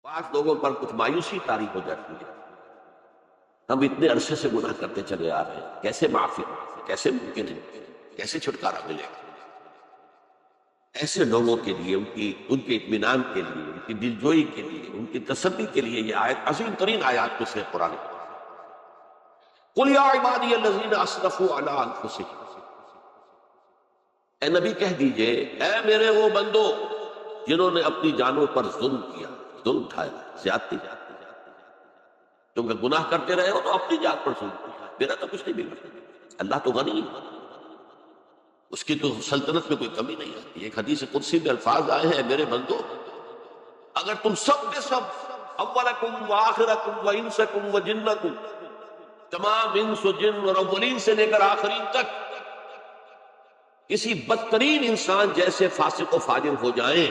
بعض لوگوں پر کچھ مایوسی طاری ہو جاتی ہے، ہم اتنے عرصے سے گناہ کرتے چلے آ رہے ہیں، کیسے معافی، کیسے ممکن ہے، کیسے چھٹکارا ملے گا؟ ایسے لوگوں کے لیے ان کے اطمینان کے لیے، ان کی دلجوئی کے لیے، ان کی تسلی کے لیے یہ آیت عظیم ترین آیات میں سے قرآن ہے۔ قل یا عبادی الذین اسرفوا علی انفسہم، اے نبی کہہ دیجئے اے میرے وہ بندو جنہوں نے اپنی جانوں پر ظلم کیا، ظلم اٹھایا، زیادتی۔ تم گناہ کرتے رہے ہو تو اپنی جان پر ظلم کیا، میرا تو کچھ نہیں بگڑا، اللہ تو غنی ہے، اس کی تو سلطنت میں کوئی کمی نہیں آتی۔ ایک حدیث قدسی میں الفاظ آئے ہیں، میرے بندو اگر تم سب کے سب، اولکم و آخرکم و انسکم و جنکم، تمام انس و جن اور اولین سے لے کر آخرین تک کسی بدترین انسان جیسے فاسق و فاجر ہو جائیں،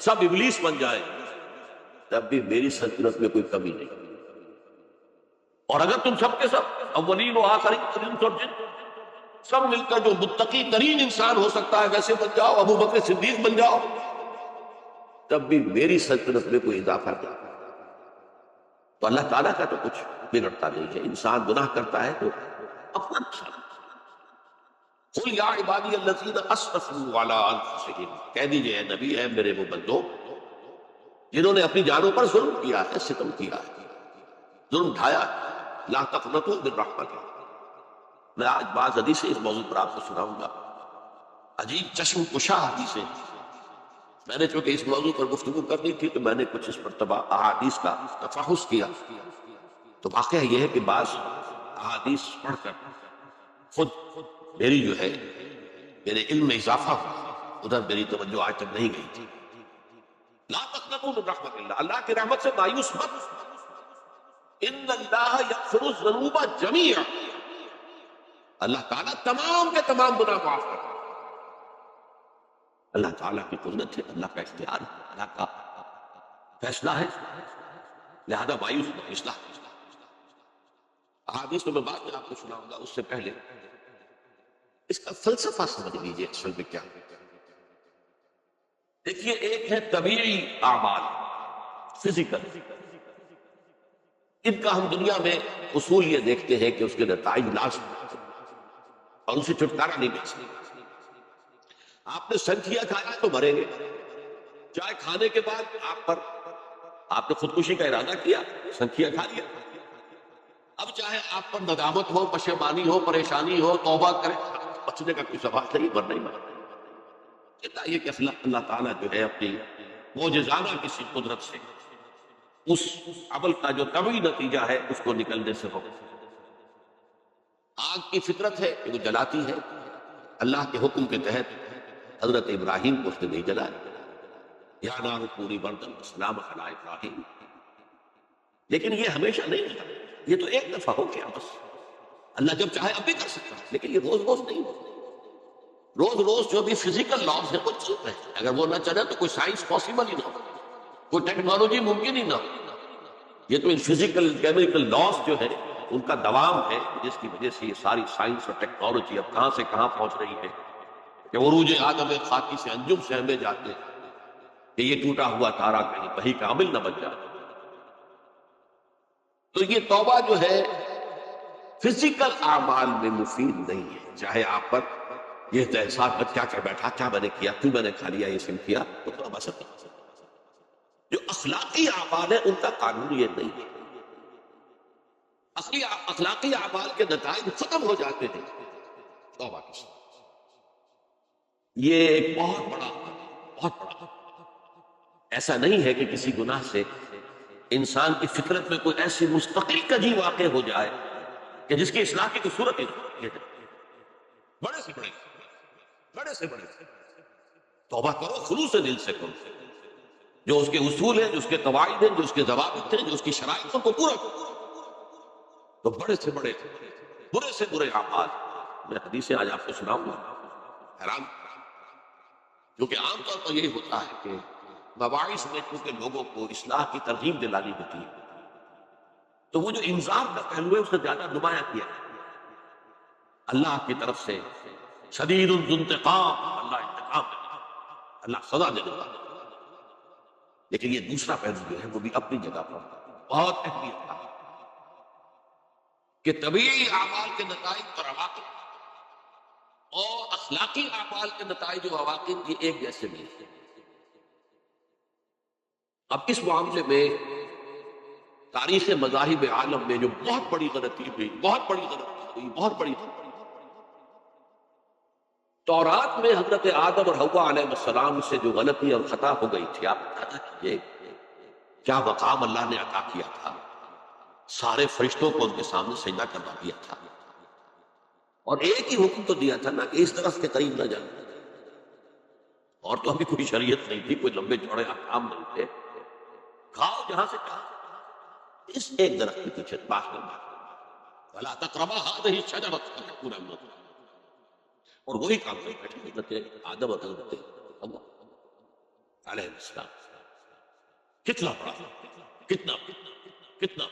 سب ابلیس بن جائیں، تب بھی میری سلطنت میں کوئی کمی نہیں۔ اور اگر تم سب کے سب اولین و آخرین انس اور جن سب مل کر جو متقی ترین انسان ہو سکتا ہے ویسے بن جاؤ، ابو بکر صدیق بن جاؤ، تب بھی میری سلطنت میں کوئی اضافہ نہیں۔ تو اللہ تعالیٰ کا تو کچھ بگڑتا نہیں ہے، انسان گناہ کرتا ہے تو اپنا نقصان۔ قل یا عبادی الذین اسرفوا علی انفسہم، کہہ دیجئے اے نبی، اے میرے وہ بندو جنہوں نے اپنی جانوں پر ظلم کیا ہے، ستم کیا ہے، ظلم اٹھایا ہے، لا تقنطوا من رحمت اللہ۔ میں آج بعض حدیثیں اس موضوع پر آپ کو سناؤں گا، عجیب چشم کشا حدیثیں۔ میں نے چونکہ اس موضوع پر گفتگو کرنی تھی تو میں نے کچھ اس مرتبہ احادیث کا تفحص کیا، تو واقعہ یہ ہے کہ بعض احادیث پڑھ کر خود میری جو ہے میرے علم میں اضافہ ہوا، ادھر میری توجہ آج تک نہیں گئی تھی۔ لا تقنطوا من رحمت اللہ، اللہ کی رحمت سے مایوس مت، ان اللہ یغفر الذنوب جميعا، اللہ تعالیٰ تمام کے تمام گناہ معاف کرتا ہے۔ اللہ تعالیٰ کی قدرت ہے، اللہ کا اختیار ہے، اللہ کا فیصلہ ہے، لہذا مایوس نہ، اصلاح۔ احادیث میں بعد میں آپ کو سناؤں گا، اس سے پہلے اس کا فلسفہ سمجھ لیجیے اصل میں کیا۔ دیکھیے، ایک ہے طبیعی اعمال، فزیکل، ان کا ہم دنیا میں اصول یہ دیکھتے ہیں کہ اس کے نتائج لازم ہیں اور ان سے چھٹکارا نہیں مل سکتا۔ آپ نے سنکھیا کھایا تو مریں گے، چائے کھانے کے بعد آپ نے خودکشی کا ارادہ کیا، سنکھیا کھا لیا، اب چاہے آپ پر ندامت ہو، پشیمانی ہو، پریشانی ہو، توبہ کریں، بچنے کا کوئی سوال نہیں، مرنا ہی مرنا۔ یہ کہ اللہ تعالیٰ جو ہے اپنی معجزانہ کسی قدرت سے اس عمل کا جو طبعی نتیجہ ہے اس کو نکلنے سے روک۔ آگ کی فطرت ہے کہ وہ جلاتی ہے، اللہ کے حکم کے تحت حضرت ابراہیم کو اس نے نہیں جلایا، یا نار کونی بردن وسلام علی ابراہیم، لیکن یہ ہمیشہ نہیں ہوتا، یہ تو ایک دفعہ ہو گیا بس۔ اللہ جب چاہے اب بھی کر سکتا ہے، لیکن یہ روز روز نہیں ہوتا۔ روز روز جو بھی فزیکل لاز ہے وہ چل رہے ہیں، اگر وہ نہ چلے تو کوئی سائنس پاسبل ہی نہ ہو، کوئی ٹیکنالوجی ممکن ہی نہ ہو۔ یہ تو ان فزیکل کیمیکل لاز جو ہے ان کا دوام ہے، جس کی وجہ سے یہ ساری سائنس اور ٹیکنالوجی اب کہاں سے کہاں پہنچ رہی ہے کہ عروج آدم خاکی سے انجم سے ہمیں جاتے ہیں کہ یہ ٹوٹا ہوا تارا کہیں وہی کا عامل نہ بن جائے۔ تو یہ توبہ جو ہے فزیکل اعمال میں مفید نہیں ہے، چاہے آپ پر یہ احساس کیا کر بیٹھا، کیا میں نے کیا، کیوں میں نے کھا لیا، یہ سم کیا، تو توبہ سے نہیں۔ جو اخلاقی اعمال ہے ان کا قانون یہ نہیں ہے، اخلاقی اعمال کے نتائج ختم ہو جاتے ہیں توبہ کے ساتھ۔ یہ ایک بہت بڑا ایسا نہیں ہے کہ کسی گناہ سے انسان کی فطرت میں کوئی ایسی مستقل کجی واقع ہو جائے کہ جس کی اصلاح کی کوئی صورت ہی نہیں۔ بڑے سے بڑے توبہ کرو، خلوص دل سے کرو، جو اس کے اصول ہیں، جو اس کے قواعد ہیں، جو اس کے ضوابط ہیں، جو اس کی شرائط کو پورا کرو۔ تو بڑے سے بڑے، برے سے برے اعمال، میں حدیثیں آج آپ کو سناؤں گا، حیران، کیونکہ عام طور پر یہی ہوتا ہے کہ مباحث میں چونکہ لوگوں کو اصلاح کی ترغیب دلانی ہوتی ہے تو وہ جو انذار کا پہلو ہے اسے زیادہ نمایاں کیا ہے۔ اللہ کی طرف سے شدید ذو انتقام، اللہ انتقام دے گا، اللہ سزا دے گا، لیکن یہ دوسرا پہلو جو ہے وہ بھی اپنی جگہ پر بہت اہمیت کا کہ طبیعی اعمال کے نتائج اور عواقب اور اخلاقی اعمال کے نتائج و عواقب یہ ایک جیسے نہیں ہیں۔ اب اس معاملے میں تاریخ مذاہب عالم میں جو بہت بڑی غلطی ہوئی، بہت بڑی تورات میں حضرت آدم اور حوا علیہ السلام سے جو غلطی اور خطا ہو گئی تھی، آپ اندازہ کیجیے کیا مقام اللہ نے عطا کیا تھا، سارے فرشتوں کو ان کے سامنے سجدہ کروا دیا تھا، اور ایک ہی حکم تو دیا تھا نا کہ اس درخت کے قریب نہ جانا، اور تو ابھی کوئی شریعت نہیں تھی، کوئی لمبے چوڑے احکام نہیں تھے، کھاؤ جہاں سے چاہو، اس ایک درخت کے پیچھے باغ میں وَلَا تَقْرَبَا هَٰذِهِ الشَّجَرَةَ فَتَكُونَا مِنَ الظَّالِمِينَ، اور وہی کام کر بیٹھے حضرت آدم اور حضرت حوا علیہ السلام۔ کتنا بڑا، کتنا کتنا،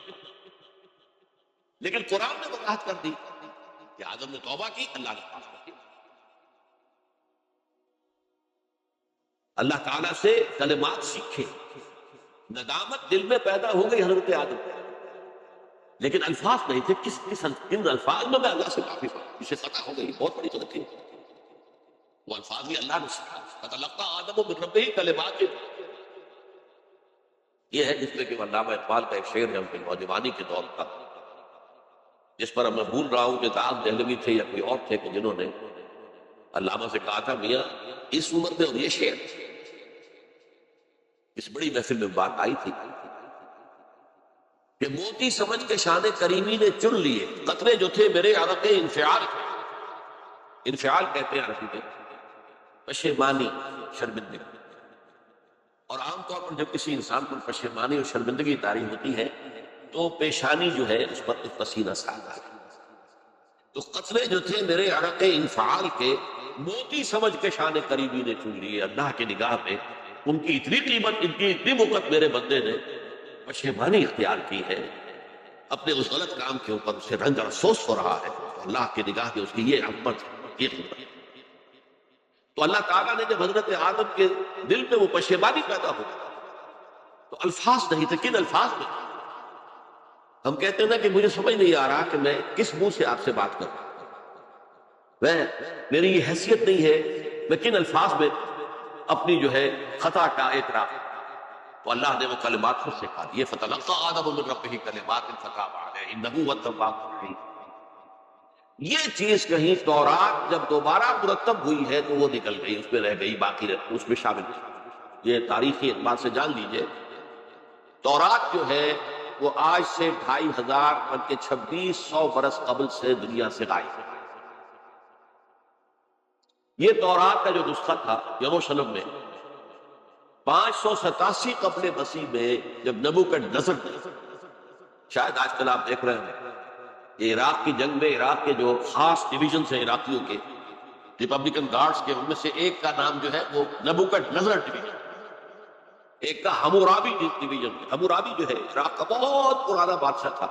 لیکن قرآن نے وضاحت کر دی کہ آدم نے توبہ کی، اللہ نے معاف کر دیا۔ اللہ تعالیٰ سے کلمات سیکھے، ندامت دل میں پیدا ہو گئی حضرت آدم، لیکن الفاظ نہیں تھے، کن الفاظ میں اللہ سے معافی مانگی، اسے خطا ہو گئی، بہت بڑی غلطی ہے، وہ الفاظ بھی اللہ نے سکھا، فَتَلَقَّىٰ آدَمُ مِن رَبِّهِ کلمات، یہ ہے جس میں کہ علامہ اقبال کا ایک شعر ہے ان کے نوجوانی کے دور کا، جس پر اب میں بھول رہا ہوں کہ داغ دہلوی تھے یا کوئی اور تھے کہ جنہوں نے علامہ سے کہا تھا میاں اس عمر میں، اور یہ شعر اس بڑی محفل میں بات آئی تھی کہ موتی سمجھ کے شان کریمی نے چن لیے قطرے جو تھے میرے عرق انفعال، انفعال کہتے ہیں عربی میں پشیمانی، شرمندگی، اور عام طور پر جب کسی انسان پر پشیمانی اور شرمندگی طاری ہوتی ہے تو پیشانی جو ہے اس پر ایک پسینہ سالتا ہے، تو قطرے جو تھے میرے عرق انفعال کے موتی سمجھ کے شان کریمی نے چن لیے، اللہ کی نگاہ میں ان کی اتنی قیمت، ان کی اتنی وقت میرے بندے نے پشیمانی اختیار کی ہے، اپنے اس غلط کام کے اوپر اسے رنج اور افسوس ہو رہا ہے، اللہ کی نگاہ میں اس کی یہ عظمت، یہ قدرت۔ تو اللہ تعالیٰ نے جب حضرت آدم کے دل میں وہ پشیمانی پیدا ہو تو الفاظ نہیں تھے، کن الفاظ میں؟ ہم کہتے ہیں نا کہ مجھے سمجھ نہیں آ رہا کہ میں کس منہ سے آپ سے بات کروں، میری یہ حیثیت نہیں ہے، میں کن الفاظ میں اپنی جو ہے خطا کا اعتراف، تو اللہ نے وہ کلمات خود سکھا دیے، فَتَلَقَّىٰ آدَمُ مِن رَبِّهِ كَلِمَاتٍ فَتَابَ عَلَيْهِ إِنَّهُ هُوَ التَّوَّابُ الرَّحِيمُ۔ یہ چیز کہیں تورات جب دوبارہ مرتب ہوئی ہے تو وہ نکل گئی، اس میں رہ گئی، باقی اس میں شامل ہے۔ یہ تاریخی اعتبار سے جان لیجئے، تورات جو ہے وہ آج سے 2500 بلکہ 2600 برس قبل سے دنیا سے غائب ہے۔ یہ تورات کا جو نسخہ تھا یروشلم میں 587 قبل مسیح میں جب نبوکدنضر نے، شاید آج کل آپ دیکھ رہے ہیں کہ عراق کی جنگ میں عراق کے جو خاص ڈویژنز ہیں عراقیوں کے، ریپبلکن گارڈز کے، ان میں سے ایک کا نام جو ہے وہ نبوکدنضر ڈویژن، ایک کا حمورابی ڈویژن۔ حمورابی جو ہے عراق کا بہت پرانا بادشاہ تھا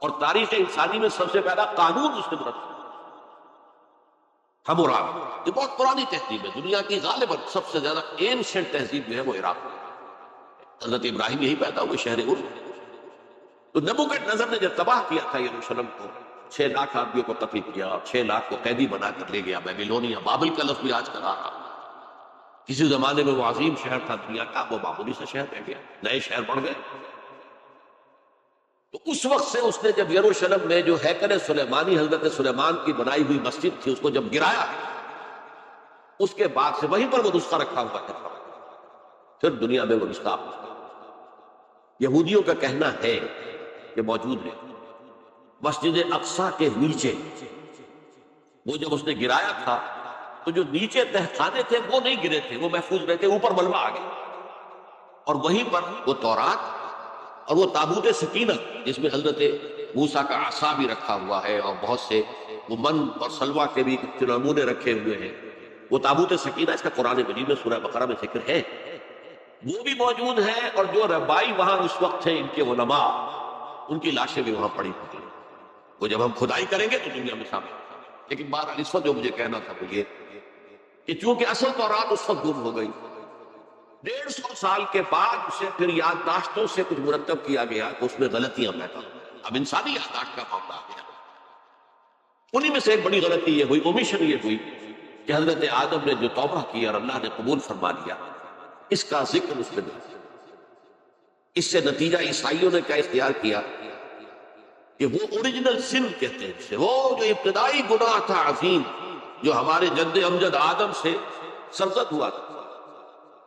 اور تاریخ انسانی میں سب سے پہلا قانون اس نے مرتب، حمورابی، یہ بہت پرانی تہذیب ہے، دنیا کی غالباً سب سے زیادہ اینشنٹ تہذیب جو ہے وہ عراق میں، حضرت ابراہیم یہی پیدا ہوئے، شہر عرف۔ تو نبوکدنضر نے جب تباہ کیا تھا یروشلم کو، 6 لاکھ آدمیوں کو قتل کیا اور 6 لاکھ کو قیدی بنا کر لے گیا بیبیلونیا، بابل کا لفظ بھی آج کل آ رہا، کسی زمانے میں وہ عظیم شہر تھا دنیا کا، وہ معمولی سا شہر رہ گیا، نئے شہر بڑھ گئے۔ تو اس وقت سے اس نے جب یروشلم میں جو ہیکل سلیمانی حضرت سلیمان کی بنائی ہوئی مسجد تھی اس کو جب گرایا، اس کے بعد سے وہیں پر وہ نسخہ رکھا ہوا ہے، پھر دنیا میں وہ نسخہ یہودیوں کا کہنا ہے کہ موجود ہے مسجد اقصی کے نیچے، وہ جب اس نے گرایا تھا تو جو نیچے تہخانے تھے وہ نہیں گرے تھے، وہ محفوظ رہے تھے، اوپر ملبہ آ گیا، اور وہیں پر وہ تورات اور وہ تابوت سکینت جس میں حضرت موسیٰ کا عصا بھی رکھا ہوا ہے اور بہت سے وہ من اور سلوہ کے بھی نمونے رکھے ہوئے ہیں، وہ تابوت سکینہ اس کا قرآن مجید میں سورہ بقرہ میں ذکر ہے، وہ بھی موجود ہے، اور جو ربائی وہاں اس وقت تھے ان کے علماء، ان کی لاشیں بھی وہاں پڑی ہوئی ہیں، وہ جب ہم کھدائی کریں گے تو دنیا میں سامنے۔ لیکن بہرحال اس وقت جو مجھے کہنا تھا وہ یہ کہ چونکہ اصل تورات اس وقت گم ہو گئی، 150 سال کے بعد اسے پھر یادداشتوں سے کچھ مرتب کیا گیا تو اس میں غلطیاں پیدا ہوئی. اب انسانی یادداشت کا معاملہ آ گیا. انہی میں سے ایک بڑی غلطی یہ ہوئی، اومیشن یہ ہوئی کہ حضرت آدم نے جو توبہ کی اور اللہ نے قبول فرما لیا، اس کا ذکر اس میں نہیں. اس سے نتیجہ عیسائیوں نے کیا اختیار کیا کہ وہ اوریجنل سن کہتے ہیں اسے، وہ جو ابتدائی گناہ تھا عظیم جو ہمارے جد امجد آدم سے سرزد ہوا تھا،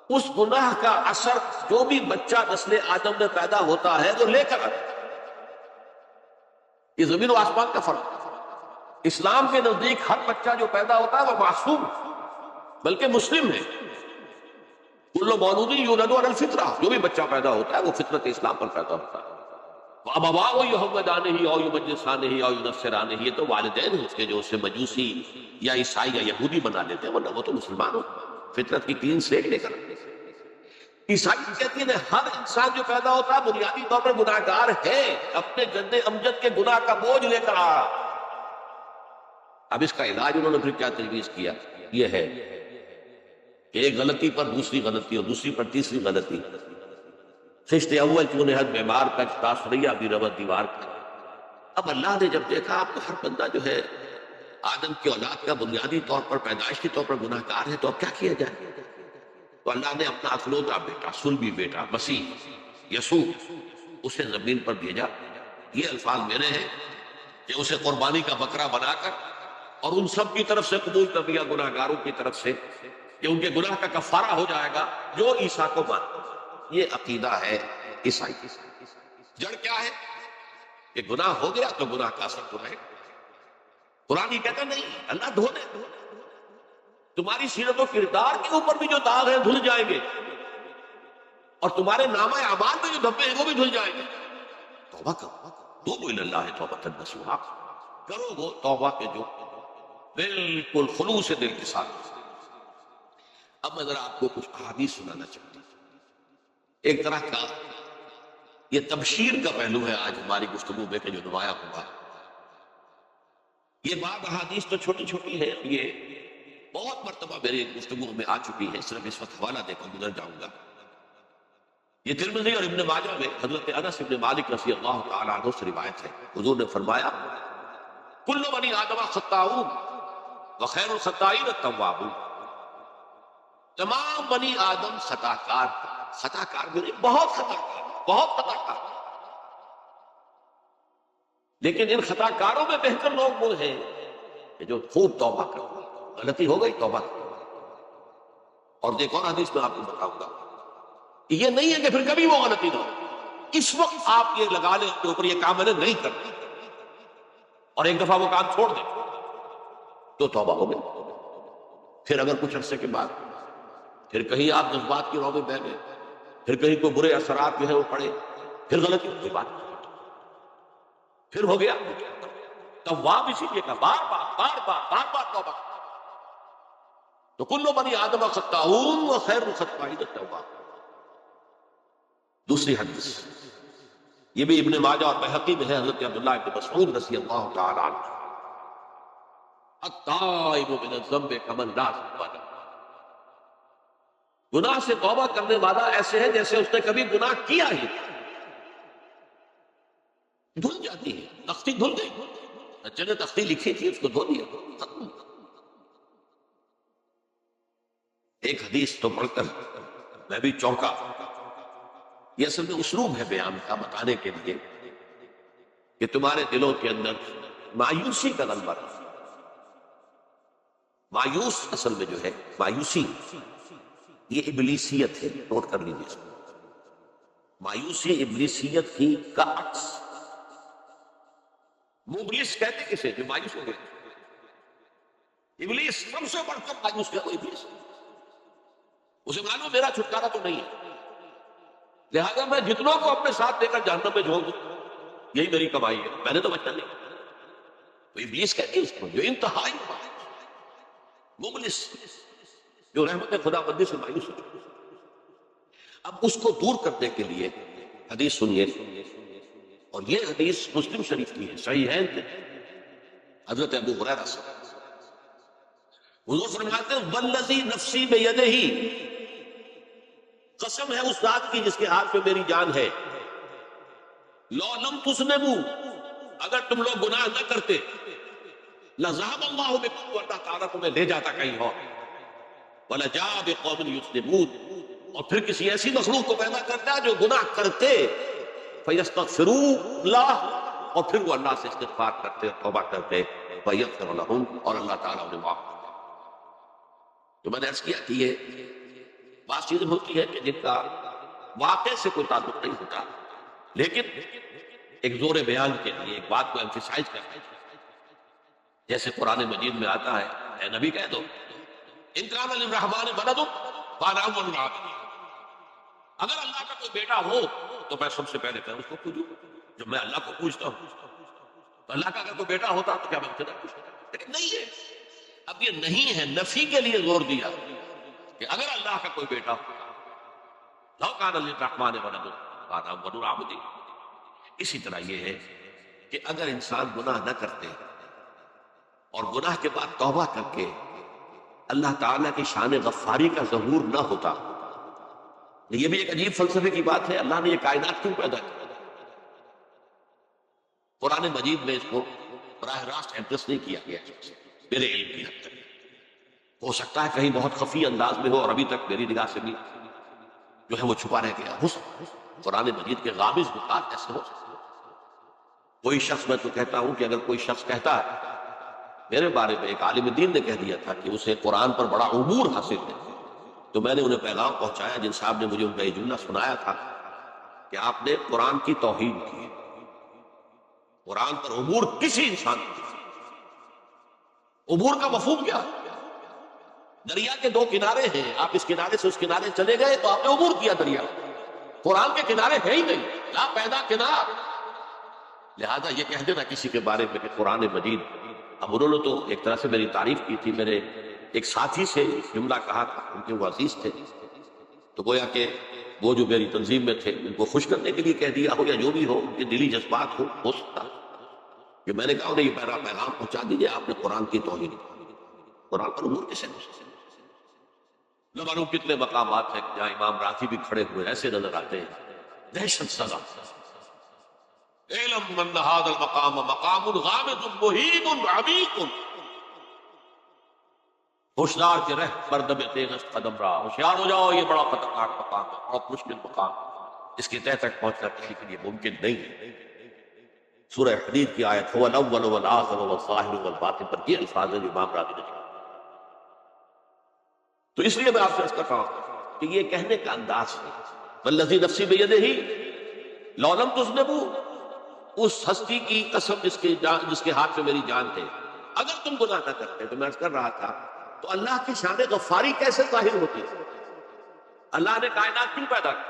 اس گناہ کا اثر جو بھی بچہ نسل آدم میں پیدا ہوتا ہے وہ لے کر آتا ہے. یہ زمین و آسمان کا فرق ہے. اسلام کے نزدیک ہر بچہ جو پیدا ہوتا ہے وہ معصوم بلکہ مسلم ہے. کل مولود یولد علی الفطرہ، جو بھی بچہ پیدا ہوتا ہے وہ فطرت اسلام پر پیدا ہوتا ہے. وَأَبَوَاهُ يُهَوِّدَانِهِ أَوْ يُمَجِّسَانِهِ أَوْ يُنَصِّرَانِهِ، یہ تو والدین ہیں اس کے جو اسے مجوسی یا عیسائی یا یہودی بنا لیتے ہیں، ورنہ وہ تو مسلمان ہو فطرت کی تین سیکھ لے کر. عیسائی کہتی ہیں ہر انسان جو پیدا ہوتا ہے بنیادی طور پر گناہگار ہے، اپنے جد امجد کے گناہ کا بوجھ لے کر آ. اب اس کا علاج انہوں نے پھر کیا تجویز کیا، یہ ہے کہ ایک غلطی پر دوسری غلطی اور دوسری پر تیسری غلطی. خشت اول چون حد بیمار کا تاثریہ بھی ربط دیوار کا. اب اللہ نے جب دیکھا آپ کو ہر بندہ جو ہے آدم کی اولاد کا بنیادی طور پر پیدائشی طور پر گناہ گار ہے، تو اب کیا کیا جائے؟ تو اللہ نے اپنا اکلوتا بیٹا، صلبی بیٹا، مسیح یسوع اسے زمین پر بھیجا. یہ الفاظ میرے ہیں کہ اسے قربانی کا بکرا بنا کر اور ان سب کی طرف سے قبول کر دیا، گناہ گاروں کی طرف سے، کہ ان کے گناہ کا کفارہ ہو جائے گا جو عیسیٰ کو مان. یہ عقیدہ ہے عیسائی. جڑ کیا ہے کہ گناہ ہو گیا تو گناہ کا اثر تو رہے. قرآن یہ کہتا نہیں، اللہ دھو دے. تمہاری سیرت و کردار کے اوپر بھی جو داغ ہیں دھل جائیں گے، اور تمہارے نامہ اعمال میں جو دھبے ہیں وہ بھی دھل جائیں گے. توبہ کرو، توبوا الی اللہ توبۃ نصوحا، کرو وہ توبہ کے جو بالکل خلوص دل کے ساتھ. اب میں ذرا آپ کو کچھ احادیث سنانا چاہتا ہوں. ایک طرح کا یہ تبشیر کا پہلو ہے آج ہماری گفتگو میں کہ جو نمایاں ہوا. یہ بعض احادیث تو چھوٹی چھوٹی ہے، یہ بہت مرتبہ میری گفتگو میں آ چکی ہے، صرف اس وقت حوالہ دے کر گزر جاؤں گا. یہ ترمذی اور ابن ماجہ میں حضرت انس بن مالک رضی اللہ تعالیٰ عنہ سے روایت ہے. حضور نے فرمایا کل بنی آدم خطاؤون وخیر الخطائین التوابون، تمام بنی آدم خطا کار. خطا کار بھی نہیں، بہت خطا کار، بہت خطا کار. لیکن ان خطا کاروں میں بہتر لوگ وہ ہیں کہ جو خوب توبہ کرتے. غلطی ہو گئی توبہ کرو. اور ایک اور حدیث میں آپ کو بتاؤں گا کہ یہ نہیں ہے کہ پھر کبھی وہ غلطی نہ ہو. اس وقت آپ یہ لگا لیں اپنے اوپر یہ کام میں نے نہیں کرنا، اور ایک دفعہ وہ کام چھوڑ دیں تو توبہ ہو گئی. پھر اگر کچھ عرصے کے بعد پھر کہیں آپ جذبات کی رو میں بہ گئے، پھر کہیں کوئی برے اثرات جو ہے وہ پڑے، پھر غلطی ہوئی، بات پھر ہو گیا. تواب اسی لیے کا بار بار بار بار بار بار توبہ. تو کل بنی آدم خطاؤون وخیر الخطائین التوابون. دوسری حدیث یہ بھی ابن ماجہ اور بہقی میں ہے، حضرت عبداللہ بن مسعود رضی اللہ تعالی عنہ، التائب من الذنب کمن لا ذنب له، گناہ سے توبہ کرنے والا ایسے ہے جیسے اس نے کبھی گناہ کیا ہی نہیں. دھل جاتی ہے، تختی دھل گئی. بچے نے تختی لکھی تھی اس کو دھو دیا، ختم. ایک حدیث تو پڑھ کر میں بھی چونکا. یہ اصل میں اسلوب ہے بیان کا، بتانے کے لیے کہ تمہارے دلوں کے اندر مایوسی کا غلبہ رہا. مایوس اصل میں جو ہے مایوسی یہ ابلیسیت ہے، نوٹ کر لیجیے اس کو. مایوسی ابلیسیت کی کا عکس. مبلس کہتے کسے جو مایوس ہو گئے. ابلیس سب سے بڑھ کر مایوس کیا وہ ابلیس. اسے معلوم میرا چھٹکارا تو نہیں ہے، لہذا میں جتنوں کو اپنے ساتھ لے کر جہنم میں جھونک دوں یہی میری کمائی ہے، میں نے تو بچنا نہیں. تو ابلیس کہتی ہے اس کو جو انتہائی مبلس، جو رحمت خدا بندی سے مایوس ہو. اب اس کو دور کرنے کے لیے حدیث سنیے، اور یہ حدیث مسلم شریف کی ہے، صحیحین میں حضرت ابو ہریرہ سے. حضور فرماتے ہیں والذی نفسی بیدہ، قسم ہے اس ذات کی جس کے ہاتھ میں میری جان ہے، لو لم تذنبوا، اگر تم لوگ گناہ نہ کرتے، لذهب اللہ بکم، تو اللہ تعالیٰ تمہیں لے جاتا کہیں اور، وَلَجَاءَ بِقَوْمٍ يُذْنِبُونَ، اور پھر کسی ایسی مخلوق کو پیدا کرتا جو گناہ کرتے، فَيَسْتَغْفِرُوا اللَّهَ، اور پھر وہ اللہ سے استغفار کرتے اور توبہ کرتے، فَيَغْفِرُ لَهُمْ، اور اللہ تعالیٰ انہیں معاف کرتے۔ تو میں نے عرض کیا کہ یہ بات چیزیں ہوتی ہے کہ جن کا واقع سے کوئی تعلق نہیں ہوتا، لیکن ایک زور بیان کے لیے ایک بات کو ایمفیسائز کرتے ہیں، جیسے قرآن مجید میں آتا ہے، اے نبی کہہ دو ان کان للرحمن ولد فانا اول العابدین، اگر اللہ کا کوئی بیٹا ہو تو میں سب سے پہلے اس کو پوجوں، جب میں اللہ کو پوجتا ہوں تو اللہ کا اگر کوئی بیٹا ہوتا تو کیا میں خدا پوچھتا، لیکن نہیں ہے۔ اب یہ نہیں ہے، نفی کے لیے زور دیا کہ اگر اللہ کا کوئی بیٹا ہو، لو کان للرحمن ولد فانا اول العابدین۔ اسی طرح یہ ہے کہ اگر انسان گناہ نہ کرتے اور گناہ کے بعد توبہ کر کے اللہ تعالیٰ کی شان غفاری کا ظہور نہ ہوتا، یہ بھی ایک عجیب فلسفے کی بات ہے، اللہ نے یہ کائنات کیوں پیدا کی؟ قرآن مجید میں اس کو براہ راست ایڈریس نہیں کیا گیا میرے علم کی حد تک، ہو سکتا ہے کہیں بہت خفی انداز میں ہو اور ابھی تک میری نگاہ سے بھی جو ہے وہ چھپا رہ گیا ہو سکتا ہے۔ قرآن مجید کے غامض نکات ایسے ہو سکتے ہیں۔ کوئی شخص، میں تو کہتا ہوں کہ اگر کوئی شخص کہتا ہے، میرے بارے میں ایک عالم دین نے کہہ دیا تھا کہ اسے قرآن پر بڑا عبور حاصل ہے، تو میں نے انہیں پیغام پہنچایا، جن صاحب نے مجھے ان کا یہ جملہ سنایا تھا کہ آپ نے قرآن کی توہین کی ہے، قرآن پر عبور کسی انسان کی، عبور کا مفہوم کیا؟ دریا کے دو کنارے ہیں، آپ اس کنارے سے اس کنارے چلے گئے تو آپ نے عبور کیا دریا، قرآن کے کنارے ہے ہی نہیں، لا پیدا کنار۔ لہذا یہ کہہ دینا کسی کے بارے میں کہ قرآن مجید، اب انہوں نے تو ایک طرح سے میری تعریف کی تھی، میرے ایک ساتھی سے جملہ کہا تھا، ان کے وہ عزیز تھے، تو گویا کہ وہ جو میری تنظیم میں تھے ان کو خوش کرنے کے لیے کہہ دیا ہو، یا جو بھی ہو، ان کے دلی جذبات ہو سکتا کہ میں نے کہا انہیں یہ پیغام پہنچا دیجیے، آپ نے قرآن کی توہین کی، قرآن پر عبور کیسے ہو سکتا؟ نہ معلوم کتنے مقامات ہیں جہاں امام راضی بھی کھڑے ہوئے ایسے نظر آتے ہیں، دہشت زدہ، اعلم من هذا المقام مقام غامض محیط عمیق، ہوشیار کے رہ مردم تیغ قدم رہا، ہوشیار ہو جاؤ، یہ بڑا خطرناک مقام ہے، بہت مشکل مقام، اس کی تہ تک پہنچنا کسی کے لیے ممکن نہیں ہے۔ سورہ حدید کی آیت هو الاول والآخر والظاہر والباطن پر یہ الفاظ ہیں جو امام راضی نے کہا۔ تو اس لیے میں آپ سے عرض کرتا ہوں کہ یہ کہنے کا انداز ہے، والذی نفسی بیدہ لو لم تذنبوا، اس ہستی کی قسم جس کے ہاتھ میں میری جان ہے، اگر تم گناہ نہ کرتے، تو میں عرض کر رہا تھا تو اللہ کی شان غفاری کیسے ظاہر ہوتی ہے؟ اللہ نے کائنات کیوں پیدا کی؟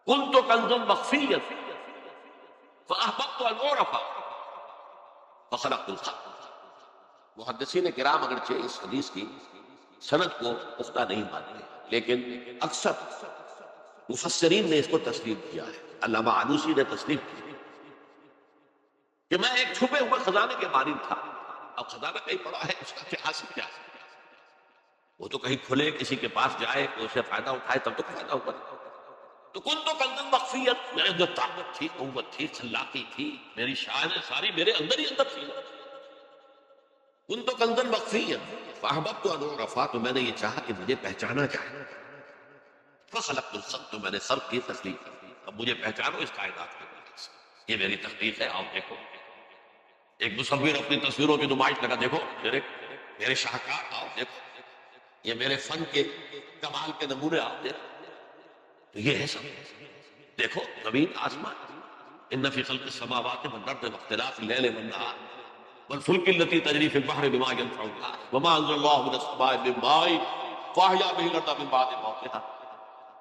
کنت کنزا مخفیا فاحببت ان اعرف فخلقت الخلق۔ محدثین کرام اگرچہ اس حدیث کی سند کو پختہ نہیں مانتے، لیکن اکثر مفسرین نے اس کو تسلیم کیا ہے، علامہ آلوسی نے تسلیم کی کہ میں ایک چھپے ہوئے خزانے کے مانند تھا، اب خزانہ کہیں پڑا ہے، اس کا کیا حاصل کیا ہے؟ وہ تو کہیں کھلے کسی کے پاس جائے کوئی اسے فائدہ اٹھائے تب تو فائدہ ہوا۔ تو کن تو کنزا مخفیت، میرے اندر طاقت تھی، قوت تھی، خلاقی تھی، میری شان ساری میرے اندر ہی اندر تھی۔ کن تو کنزا مخفیت فاحببت ان اعرف، تو میں نے یہ چاہا کہ مجھے پہچانا جائے، فخلقت الخلق، تو میں نے خلق کی تخلیق کی، اب مجھے پہچانو اس کائنات کے، یہ میری تخلیق ہے، آؤ دیکھو۔ ایک مصور اپنی تصویروں کی نمائش لگا، دیکھو میرے شاہکار، آؤ دیکھو، یہ میرے فن کے کمال کے نمونے، آؤ دیکھو۔ تو یہ ہے سب، دیکھو زمین آسمان، ان فی خلق السماوات والارض واختلاف اللیل والنہار والفلک التی تجری فی البحر بما ینفع الناس وما انزل اللہ من السماء من ماء فاحیا به الارض من بعد موتها،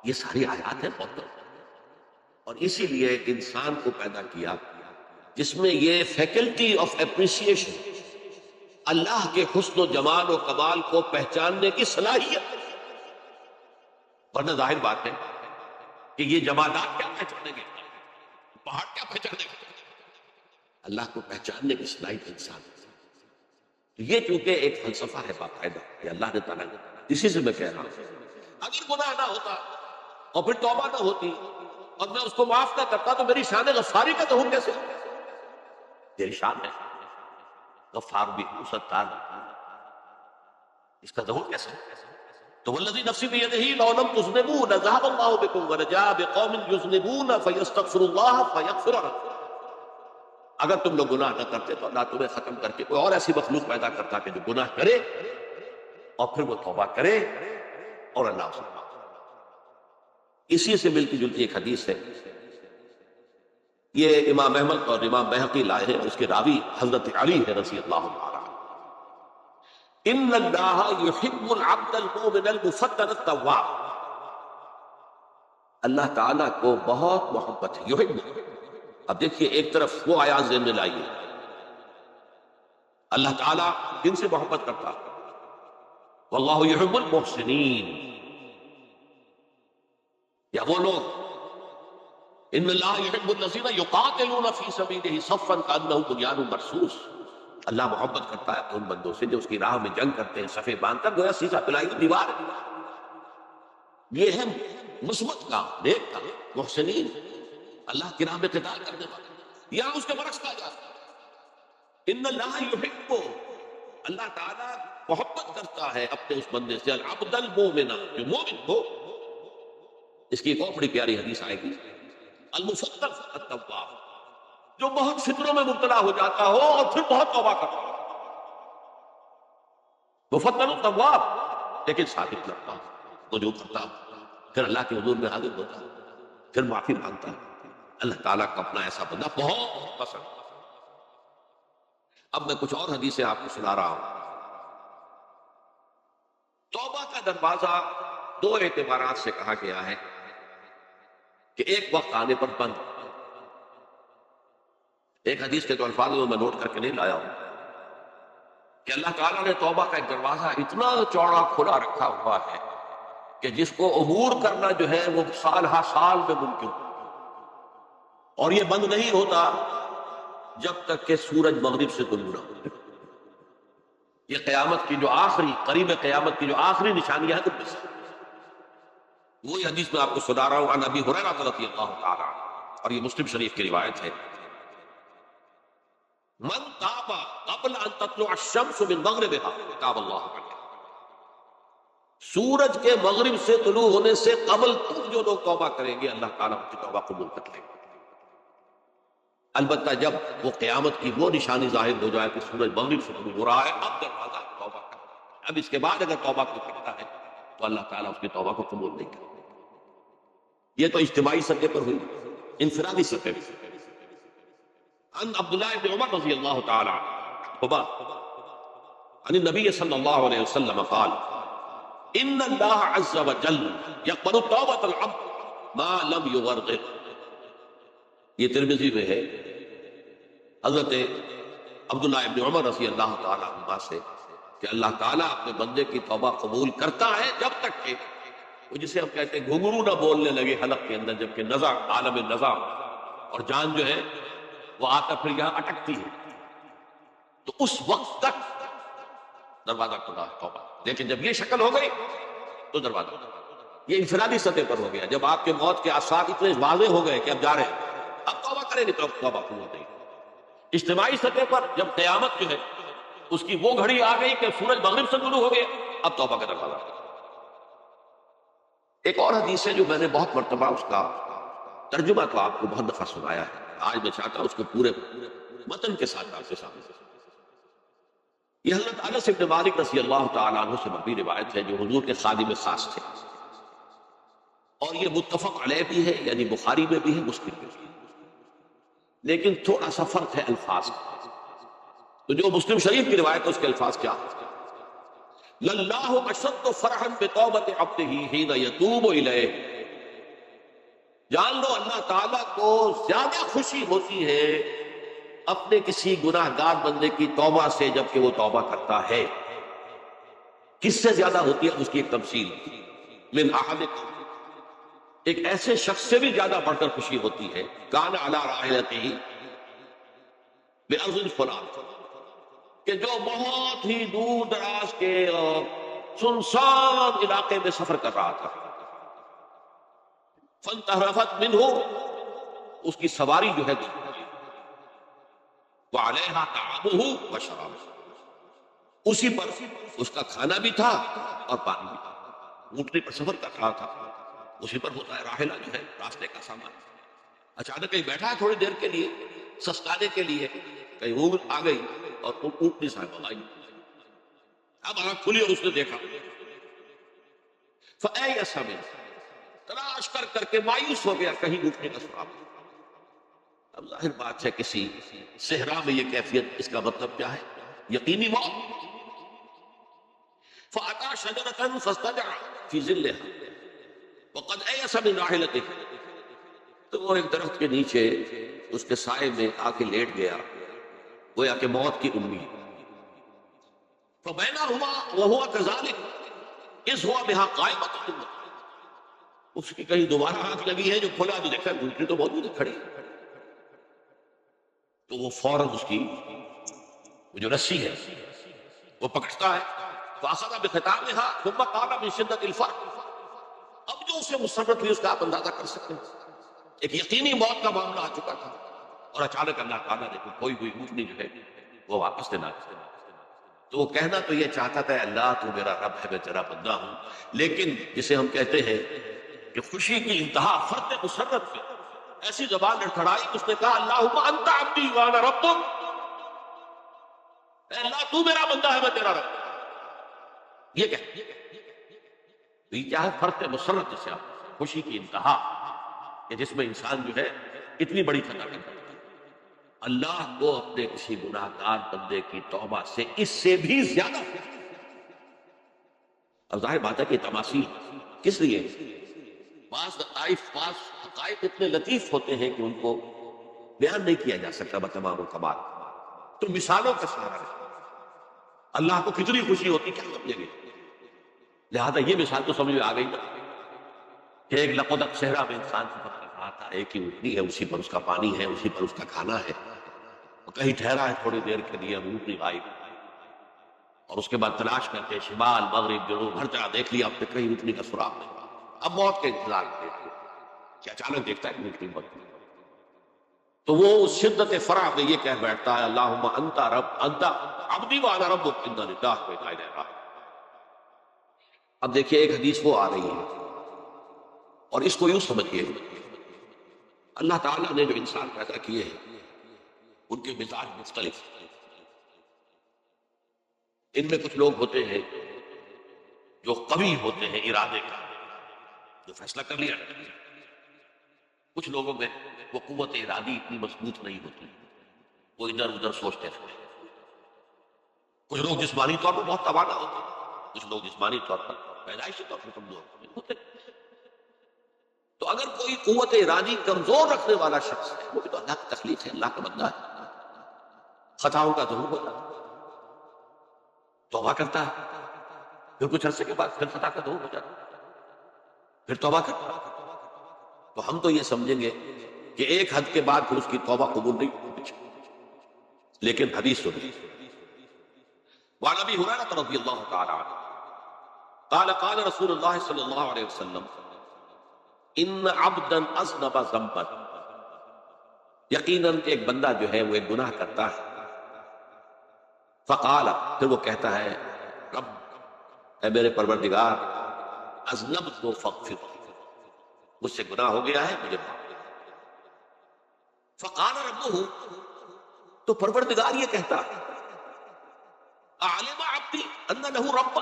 یہ ساری آیات ہیں بہت، اور اسی لیے ایک انسان کو پیدا کیا جس میں یہ فیکلٹی آف اپریسیشن، اللہ کے حسن و جمال و کمال کو پہچاننے کی صلاحیت، ورنہ ظاہر بات ہے کہ یہ جمادات کیا پہچانے گے، پہاڑ کیا پہچانے گے، اللہ کو پہچاننے کی صلاحیت انسان ہے۔ تو یہ چونکہ ایک فلسفہ ہے باقاعدہ کہ اللہ نے تعالیٰ نے، اسی سے میں کہہ رہا ہوں اگر گناہ نہ ہوتا اور پھر توبہ نہ ہوتی اور میں اس کو معاف نہ کرتا تو میری شان غفاری کا ظہور کیسے ہوتا؟ میری شان ہے غفار بھی ہوں، ستار بھی ہوں، اس کا ظہور کیسے ہوتا؟ تو والذی نفسی بیدہ لو لم تذنبوا لذهب اللہ بکم ولجاء بقوم یذنبون فیستغفروا اللہ فیغفر لهم۔ اگر تم لوگ گناہ نہ کرتے تو اللہ تمہیں ختم کر کے کوئی اور ایسی مخلوق پیدا کرتا کہ جو گناہ کرے اور پھر وہ توبہ کرے اور اللہ اسے معاف کرے۔ اسی سے ملتی جلتی ایک حدیث ہے، یہ امام احمد اور امام بہقی لائے ہیں، اس کے راوی حضرت علی ہے رضی اللہ عنہ۔ ان اللہ یحب العبد المؤمن المفتن التواب، اللہ تعالیٰ کو بہت محبت ہے، یحب۔ اب دیکھیے ایک طرف وہ آیات ذہن میں لائیے، اللہ تعالیٰ کن سے محبت کرتا؟ واللہ یحب المحسنین، یا وہ لوگ ان اللہ یحب الذین یقاتلون فی سبیلہ صفا کانہم بنیان مرصوص، اللہ محبت کرتا ہے ان بندوں سے جو اس کی راہ میں جنگ کرتے ہیں صفے باندھ کر، گویا سیسا پلائی ہوئی دیوار ہے۔ یہ ہے مثبت کا، نیک کا، محسنین، اللہ کی راہ میں قتال کرنے والے۔ یا اس کے برعکس کہا جاتا ہے ان اللہ یحب، اللہ تعالیٰ محبت کرتا ہے اپنے اس بندے سے العبد المؤمن، جو مومن ہو۔ اس کی ایک اور بڑی پیاری حدیث آئے گی، المفتن التواب، جو بہت فطروں میں مبتلا ہو جاتا ہو اور پھر بہت توبہ کرتا ہو، مفتن التواب، لیکن ثابت رہتا رجوع کرتا، پھر اللہ کے حضور میں حاضر ہوتا، پھر معافی مانگتا۔ اللہ تعالیٰ کا اپنا ایسا بندہ بہت پسند۔ اب میں کچھ اور حدیثیں آپ کو سنا رہا ہوں۔ توبہ کا دروازہ دو اعتبارات سے کہا گیا ہے کہ ایک وقت آنے پر بند۔ ایک حدیث کے تو الفاظ میں نوٹ کر کے نہیں لایا ہوں کہ اللہ تعالیٰ نے توبہ کا ایک دروازہ اتنا چوڑا کھلا رکھا ہوا ہے کہ جس کو عبور کرنا جو ہے وہ سال ہر سال میں ممکن ہو، اور یہ بند نہیں ہوتا جب تک کہ سورج مغرب سے طلوع نہ ہو۔ یہ قیامت کی جو آخری، قریب قیامت کی جو آخری نشانیاں ہیں، وہی حدیث میں آپ کو سنا رہا ہوں عن ابی ہریرہ رضی اللہ تعالی عنہ، اور یہ مسلم شریف کی روایت ہے، من تاب قبل ان تطلع الشمس من مغربها تاب اللہ علیہ، سورج کے مغرب سے طلوع ہونے سے قبل تک جو لوگ توبہ کریں گے اللہ تعالیٰ ان کی توبہ قبول کر لیں گے۔ البتہ جب وہ قیامت کی وہ نشانی ظاہر ہو جائے کہ سورج مغرب سے طلوع ہو رہا ہے، اب دروازہ توبہ کا، اب اس کے بعد اگر توبہ کو کرتا ہے تو اللہ تعالیٰ اس کی توبہ کو قبول نہیں کرتا۔ یہ تو اجتماعی سطح پر ہوئی، انفرادی سطح پر۔ عن عبداللہ بن عمر رضی اللہ تعالی عنہ عن النبی صلی اللہ علیہ وسلم قال ان اللہ عز وجل یقبل توبۃ العبد ما لم یغرغر، یہ ترمذی میں ہے حضرت عبداللہ ابن عمر رضی اللہ تعالی عنہ سے کہ اللہ تعالیٰ اپنے بندے کی توبہ قبول کرتا ہے جب تک کہ وہ، جسے ہم کہتے ہیں گھنگرو نہ بولنے لگے حلق کے اندر، جبکہ نزع، عالم نزع، اور جان جو ہے وہ آتا پھر یہاں اٹکتی ہے، تو اس وقت تک دروازہ کھلا توبہ۔ لیکن جب یہ شکل ہو گئی تو دروازہ، یہ انفرادی سطح پر ہو گیا، جب آپ کے موت کے آثار اتنے واضح ہو گئے کہ اب جا رہے ہیں، اب توبہ کریں گے تو اب توبہ قبول نہیں۔ اجتماعی سطح پر جب قیامت جو ہے اس کی وہ گھڑی آ گئی کہ سورج مغرب سے طلوع ہو گیا، اب توبہ کا دروازہ۔ ایک اور حدیث ہے جو میں نے بہت مرتبہ اس کا ترجمہ تو آپ کو بہت دفعہ سنایا ہے، آج میں چاہتا ہوں اس کو پورے متن کے ساتھ آپ کے سامنے۔ یہ حضرت انس بن مالک رضی اللہ تعالیٰ عنہ سے مروی روایت ہے، جو حضور کے خادم خاص تھے، اور یہ متفق علیہ بھی ہے، یعنی بخاری میں بھی ہے، مسلم میں بھی ہے، لیکن تھوڑا سا فرق ہے الفاظ کا۔ تو جو مسلم شریف کی روایت ہے اس کے الفاظ کیا ہیں؟ للہ اشد فرحا بتوبۃ عبدہ حین یتوب الیہ، جان لو اللہ تعالیٰ کو زیادہ خوشی ہوتی ہے اپنے کسی گناہ گار بندے کی توبہ سے جبکہ وہ توبہ کرتا ہے۔ کس سے زیادہ ہوتی ہے؟ اس کی ایک تمثیل، من احدکم، ایک ایسے شخص سے بھی زیادہ بڑھ کر خوشی ہوتی ہے، کان علی راحلتہ بارض الفلات، کہ جو بہت ہی دور دراز کے سنسان علاقے میں سفر کر رہا تھا. فانتہرفت منہ، اس کی سواری جو ہے وعلیہا طعامہ وشرابہ، اسی پر اس کا کھانا بھی تھا اور پانی بھی تھا. اونٹنی پر سفر کر رہا تھا، اسی پر ہوتا ہے راحلہ جو ہے راستے کا سامان. اچانک کہیں بیٹھا ہے تھوڑی دیر کے لیے سستانے کے لیے، کہیں اونٹ آ گئی اور اونٹنی صاحب آئی. اب آنکھ کھلی اور اس نے دیکھا، فَأَيَّسَ مِنْهُ، تلاش کر کر کے مایوس ہو گیا، کہیں اونٹنی کا سراغ. اب ظاہر بات ہے کسی صحرا میں یہ کیفیت، اس کا مطلب کیا ہے؟ یقینی موت. فَأَتَى شَجَرَةً فَاسْتَجَعَ فِي ظِلِّهَا وَقَدْ أَيَسَ مِنْ رَاحِلَتِهِ، تو وہ ایک درخت کے نیچے اس کے سائے میں آ کے لیٹ گیا، گویا کہ موت کی امید. فَبَيْنَهُمَا وَهُوَ كَذَلِكَ إِذْ هُوَ بِهَا قَائِمَةٌ، اس کی کہیں دوبارہ آنکھ لگی ہے، جو کھولا تو دیکھا گھنٹی تو موجود ہے کھڑی، تو وہ فوراً اس کی وہ جو رسی ہے وہ پکڑتا ہے. فَأَخَذَ بِخِتَامِهَا ثُمَّ قَالَ مِنْ شِدَّةِ الْفَرْقِ، اب جو اسے مسرت ہوئی اس کا آپ اندازہ کر سکتے ہیں. ایک یقینی موت کا معاملہ آ چکا تھا اور اچانک اللہ تعالیٰ نے کوئی ہوئی اونٹنی جو ہے وہ واپس دینا. تو وہ کہنا تو یہ چاہتا تھا اللہ تو میرا رب ہے، میں تیرا بندہ ہوں، لیکن جسے ہم کہتے ہیں کہ خوشی کی انتہا فرد مسرت میں ایسی زبان لڑکھڑائی، اس نے کہا اللہم انت عبدی وانا ربک، اے اللہ تو میرا بندہ ہے میں تیرا رب. یہ کیا ہے؟ فرد مسرت، جسے آپ خوشی کی انتہا، کہ جس میں انسان جو ہے اتنی بڑی خطا کرتا ہے. اللہ کو اپنے کسی گناہ گار بندے کی توبہ سے اس سے بھی زیادہ. اب ظاہر بات ہے کہ تماثیل کس لیے؟ بعض حقائق اتنے لطیف ہوتے ہیں کہ ان کو بیان نہیں کیا جا سکتا بتمام کمال، تو مثالوں کا سہارا ہے. اللہ کو کتنی خوشی ہوتی کیا سمجھیں گے؟ لہذا یہ مثال تو سمجھ میں آ گئی نا کہ ایک لقدق صحرا میں انسان سفر کر رہا تھا، ایک ہی اونٹنی ہے، اسی پر اس کا پانی ہے، اسی پر اس کا کھانا ہے، اور کہیں ٹھہرا ہے تھوڑی دیر کے لیے، اونٹنی غائب، اور اس کے بعد تلاش کر کے شمال مغرب جنوب ہر جگہ دیکھ لیا، اب تک کہیں اونٹنی کا سراغ نہیں. اب موت کے انتظار میں کہ اچانک دیکھتا ہے کہ اونٹنی مر گئی. تو وہ اس شدت فرح میں یہ کہہ بیٹھتا ہے اللہم انت رب انت عبدی وانا ربک انا للہ و انا الیہ راجعون. اب دیکھیے ایک حدیث وہ آ رہی ہے اور اس کو یوں سمجھیے، اللہ تعالیٰ نے جو انسان پیدا کیے ہیں ان کے مزاج مختلف. ان میں کچھ لوگ ہوتے ہیں جو قوی ہوتے ہیں ارادے کا، جو فیصلہ کر لیا. کچھ لوگوں میں وہ قوت ارادی اتنی مضبوط نہیں ہوتی، وہ ادھر ادھر سوچتے رہتے ہیں. کچھ لوگ جسمانی طور پر بہت توانا ہوتے ہیں، کچھ لوگ جسمانی طور پر پیدائشی طور پر کمزور ہوتے ہیں. تو اگر کوئی قوت ارادی کمزور رکھنے والا شخص ہے، وہ بھی تو اللہ کی تخلیق ہے، اللہ کا بندہ ہے، خطاؤں کا ظہور ہوتا ہے، توبہ کرتا ہے، پھر کچھ عرصے کے بعد پھر خطا کا ظہور ہو جاتا ہے، پھر توبہ کرتا ہے. تو ہم تو یہ سمجھیں گے کہ ایک حد کے بعد پھر اس کی توبہ قبول نہیں ہوتی. لیکن حدیث سنیے، وعن ابی ہریرہ رضی اللہ تعالی عنہ قال قال رسول اللہ صلی اللہ علیہ وسلم ان عبدا اذنب ذنبا، یقیناً ایک بندہ جو ہے وہ ایک گناہ کرتا ہے. فقال، پھر وہ کہتا ہے رب، اے میرے پروردگار، اذنبت فاغفر، مجھ سے گناہ ہو گیا ہے مجھے معاف کر. فقال ربہ، تو پروردگار یہ کہتا ہے اعلم عبدی ان لہ ربا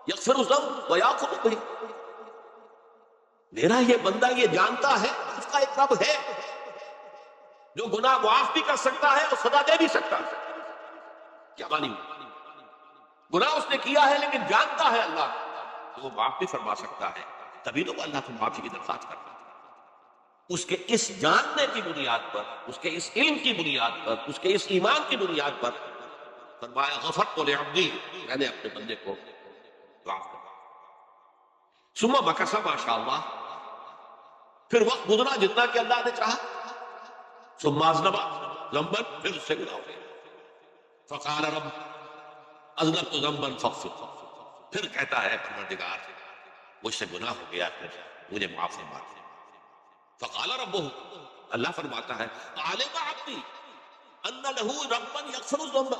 یغفر الذنب ویأخذ بہ، میرا یہ بندہ یہ جانتا ہے اس کا ایک رب ہے جو گناہ معاف بھی کر سکتا ہے اور سزا دے بھی سکتا ہے. کیا مانی؟ گناہ اس نے کیا ہے لیکن جانتا ہے اللہ تو وہ معاف بھی فرما سکتا ہے، تبھی تو وہ اللہ سے معافی کی درخواست کرتا ہے. اس کے اس جاننے کی بنیاد پر، اس کے اس علم کی بنیاد پر، اس کے اس ایمان کی بنیاد پر فرمایا غفرت لعبدی، میں نے اپنے بندے کو معاف کر. ثم مکث ما شاء اللہ، پھر وقت گزرا جتنا کہ اللہ نے چاہا. ثم اذنب ذنبا، پھر اس سے گناہ ہو گیا. فقال رب اذنبت ذنبا فاغفر، پھر کہتا ہے پروردگار مجھ سے گناہ ہو گیا، مجھے معاف فرما دے۔ فقال ربہ، اللہ فرماتا ہے علم عبدی ان لہ ربا یغفر الذنب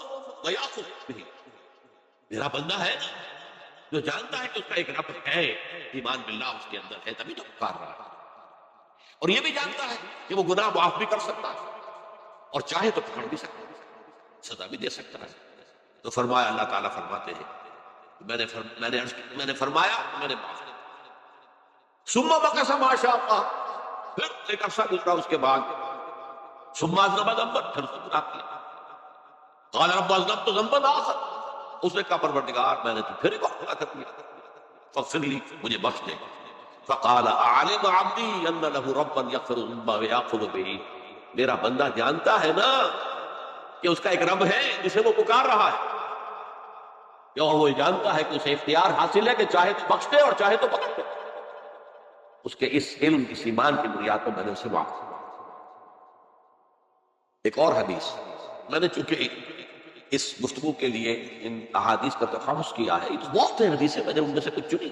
ویأخذ بہ، میرا بندہ ہے نا جو جانتا ہے کہ اس کا ایک رب ہے، ایمان باللہ اس کے اندر ہے، تبھی تو پکار رہا ہے، اور یہ بھی جانتا ہے کہ وہ گناہ معاف بھی کر سکتا ہے اور چاہے تو پکڑ بھی سکتا ہے، سزا بھی دے سکتا ہے۔ تو فرمایا، اللہ تعالیٰ فرماتے ہیں میں نے فرمایا، میں نے معاف کیا۔ ثم مکث ما شاء اللہ، پھر ایک عرصہ گزرا اس کے بعد، ثم اذنب ذنبا، پھر اس نے گناہ کیا۔ قال رب اذنبت ذنبا آخر، اس نے کہا پروردگار میں نے تو پھر ایک اور گناہ کر دیا، فاغفر لی، مجھے بخش دے۔ فقال اعلم عبدی ان له ربا یغفر الذنب ویأخذ بہ، میرا بندہ جانتا ہے نا کہ اس کا ایک رب ہے جسے وہ پکار رہا ہے، اور وہ جانتا ہے کہ اسے اختیار حاصل ہے کہ چاہے تو بخش دے اور چاہے تو پکڑ دے۔ اس کے اس علم، اس ایمان کی بنیاد پر میں نے اسے معاف کیا۔ ایک اور حدیث، میں نے چونکہ اس گفتگو کے لیے ان احادیث کا تفحص کیا ہے، یہ تو بہت سے حدیثیں، میں نے ان میں سے کچھ چنی۔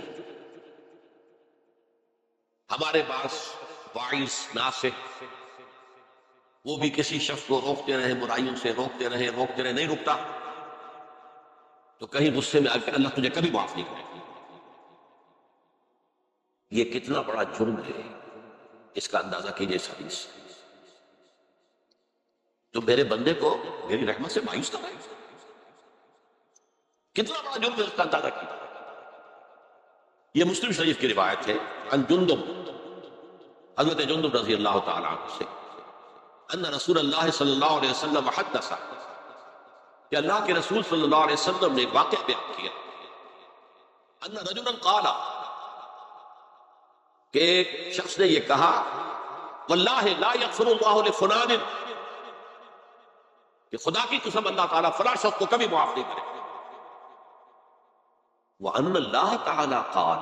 ہمارے پاس واعظ ناصح، وہ بھی کسی شخص کو روکتے رہے، برائیوں سے روکتے رہے، نہیں رکتا، تو کہیں غصے میں آ کے اللہ تجھے کبھی معاف نہیں کرے گا۔ یہ کتنا بڑا جرم ہے، اس کا اندازہ کیجئے اس حدیث سے۔ تو میرے بندے کو میری رحمت سے مایوس کر رہے ہیں، کتنا بڑا جرم ہے، اس کا اندازہ کیجئے۔ یہ مسلم شریف کی روایت ہے، عن جندب، حضرت جندب رضی اللہ تعالی عنہ سے، ان رسول اللہ صلی اللہ علیہ وسلم حدث، کہ اللہ کے رسول صلی اللہ علیہ وسلم نے ایک واقعہ بیان کیا، ان رجلا قال، کہ ایک شخص نے یہ کہا، واللہ لا یغفر اللہ لفلان، کہ خدا کی قسم اللہ تعالیٰ فلاں شخص کو کبھی معاف نہیں کرے۔ وَأَنَّ اللَّهَ تَعَالَى قَالَ،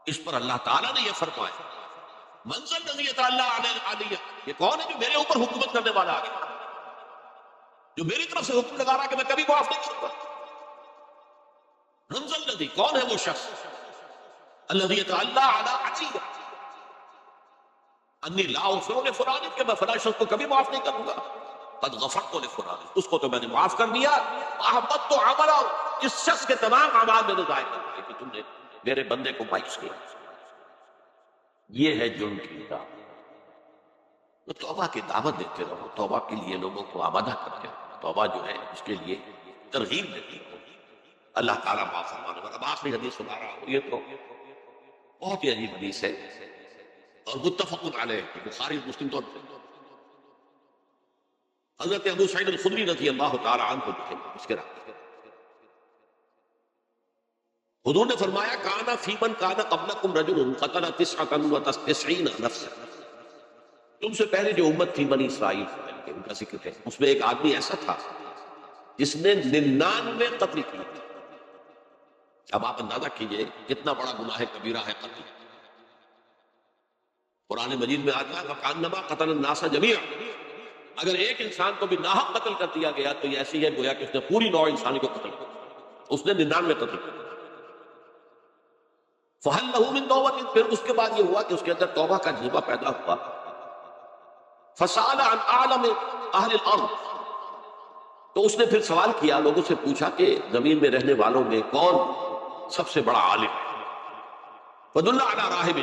اس پر اللہ تعالیٰ نے یہ فرمایا، مَنْ ذَا الَّذِي يَتَعَلَّىٰ عَلَيَّ، یہ کون ہے جو میرے اوپر حکومت کرنے والا ہے، جو میری طرف سے حکم لگا رہا کہ میں کبھی معاف نہیں کروں گا۔ مَنْ ذَا الَّذِي، کون ہے وہ شخص، الَّذِي يَتَعَلَّىٰ عَلَىٰ عَلِيَّ، اَنِّي لَا أَغْفِرُ لِفُلَانٍ، کہ میں فلاں شخص کو کبھی معاف نہیں کروں گا، قد غفرت لفلان، اس کو تو میں نے معاف کر دیا، احبطت عملا، اس شخص کے تمام اعمال میں نے ضائع کر دیے کہ تم نے میرے بندے کو مایوس کیا۔ یہ ہے جرم کی دعوت۔ تو توبہ کی دعوت دیتے رہو، توبہ کے لیے لوگوں کو آمادہ کرتے رہو، توبہ جو ہے اس کے لیے ترغیب دیتی ہو، اللہ تعالیٰ معاف فرمانے والا۔ اب آخری حدیث سنا رہا ہوں، یہ تو بہت ہی عجیب حدیث ہے اور متفق علیہ، بخاری مسلم تو حضرت ابو سعید الخدری رضی اللہ تعالی عنہ لکھے اس کے رات، حضور نے فرمایا، کانا فی من کانا قبلکم رجل قتل 99 نفسا، تم سے پہلے جو امت تھی بنی اسرائیل، ان کا ذکر ہے، اس میں ایک آدمی ایسا تھا جس نے 99 قتل کیے۔ اب آپ اندازہ کیجئے کتنا بڑا گناہ کبیرہ ہے قتل۔ قرآن مجید میں آتا ہے وَكَأَنَّمَا قَتَلَ النَّاسَ جَمِيعًا، اگر ایک انسان کو بھی ناحق قتل کر دیا گیا تو یہ ایسی ہے گویا کہ اس نے پوری نوع انسانی کو قتل کیا، اس نے 99 قتل کیا۔ فَهَلْ لَهُ مِن تَوْبَةٍ، پھر اس کے بعد یہ ہوا کہ اس کے اندر توبہ کا جذبہ پیدا ہوا۔ فَسَأَلَ عَنْ أَعْلَمِ أَهْلِ الْأَرْضِ، تو اس نے پھر سوال کیا، لوگوں سے پوچھا کہ زمین میں رہنے والوں میں کون سب سے بڑا عالم ہے۔ فَدُلَّ عَلَىٰ رَاهِبٍ،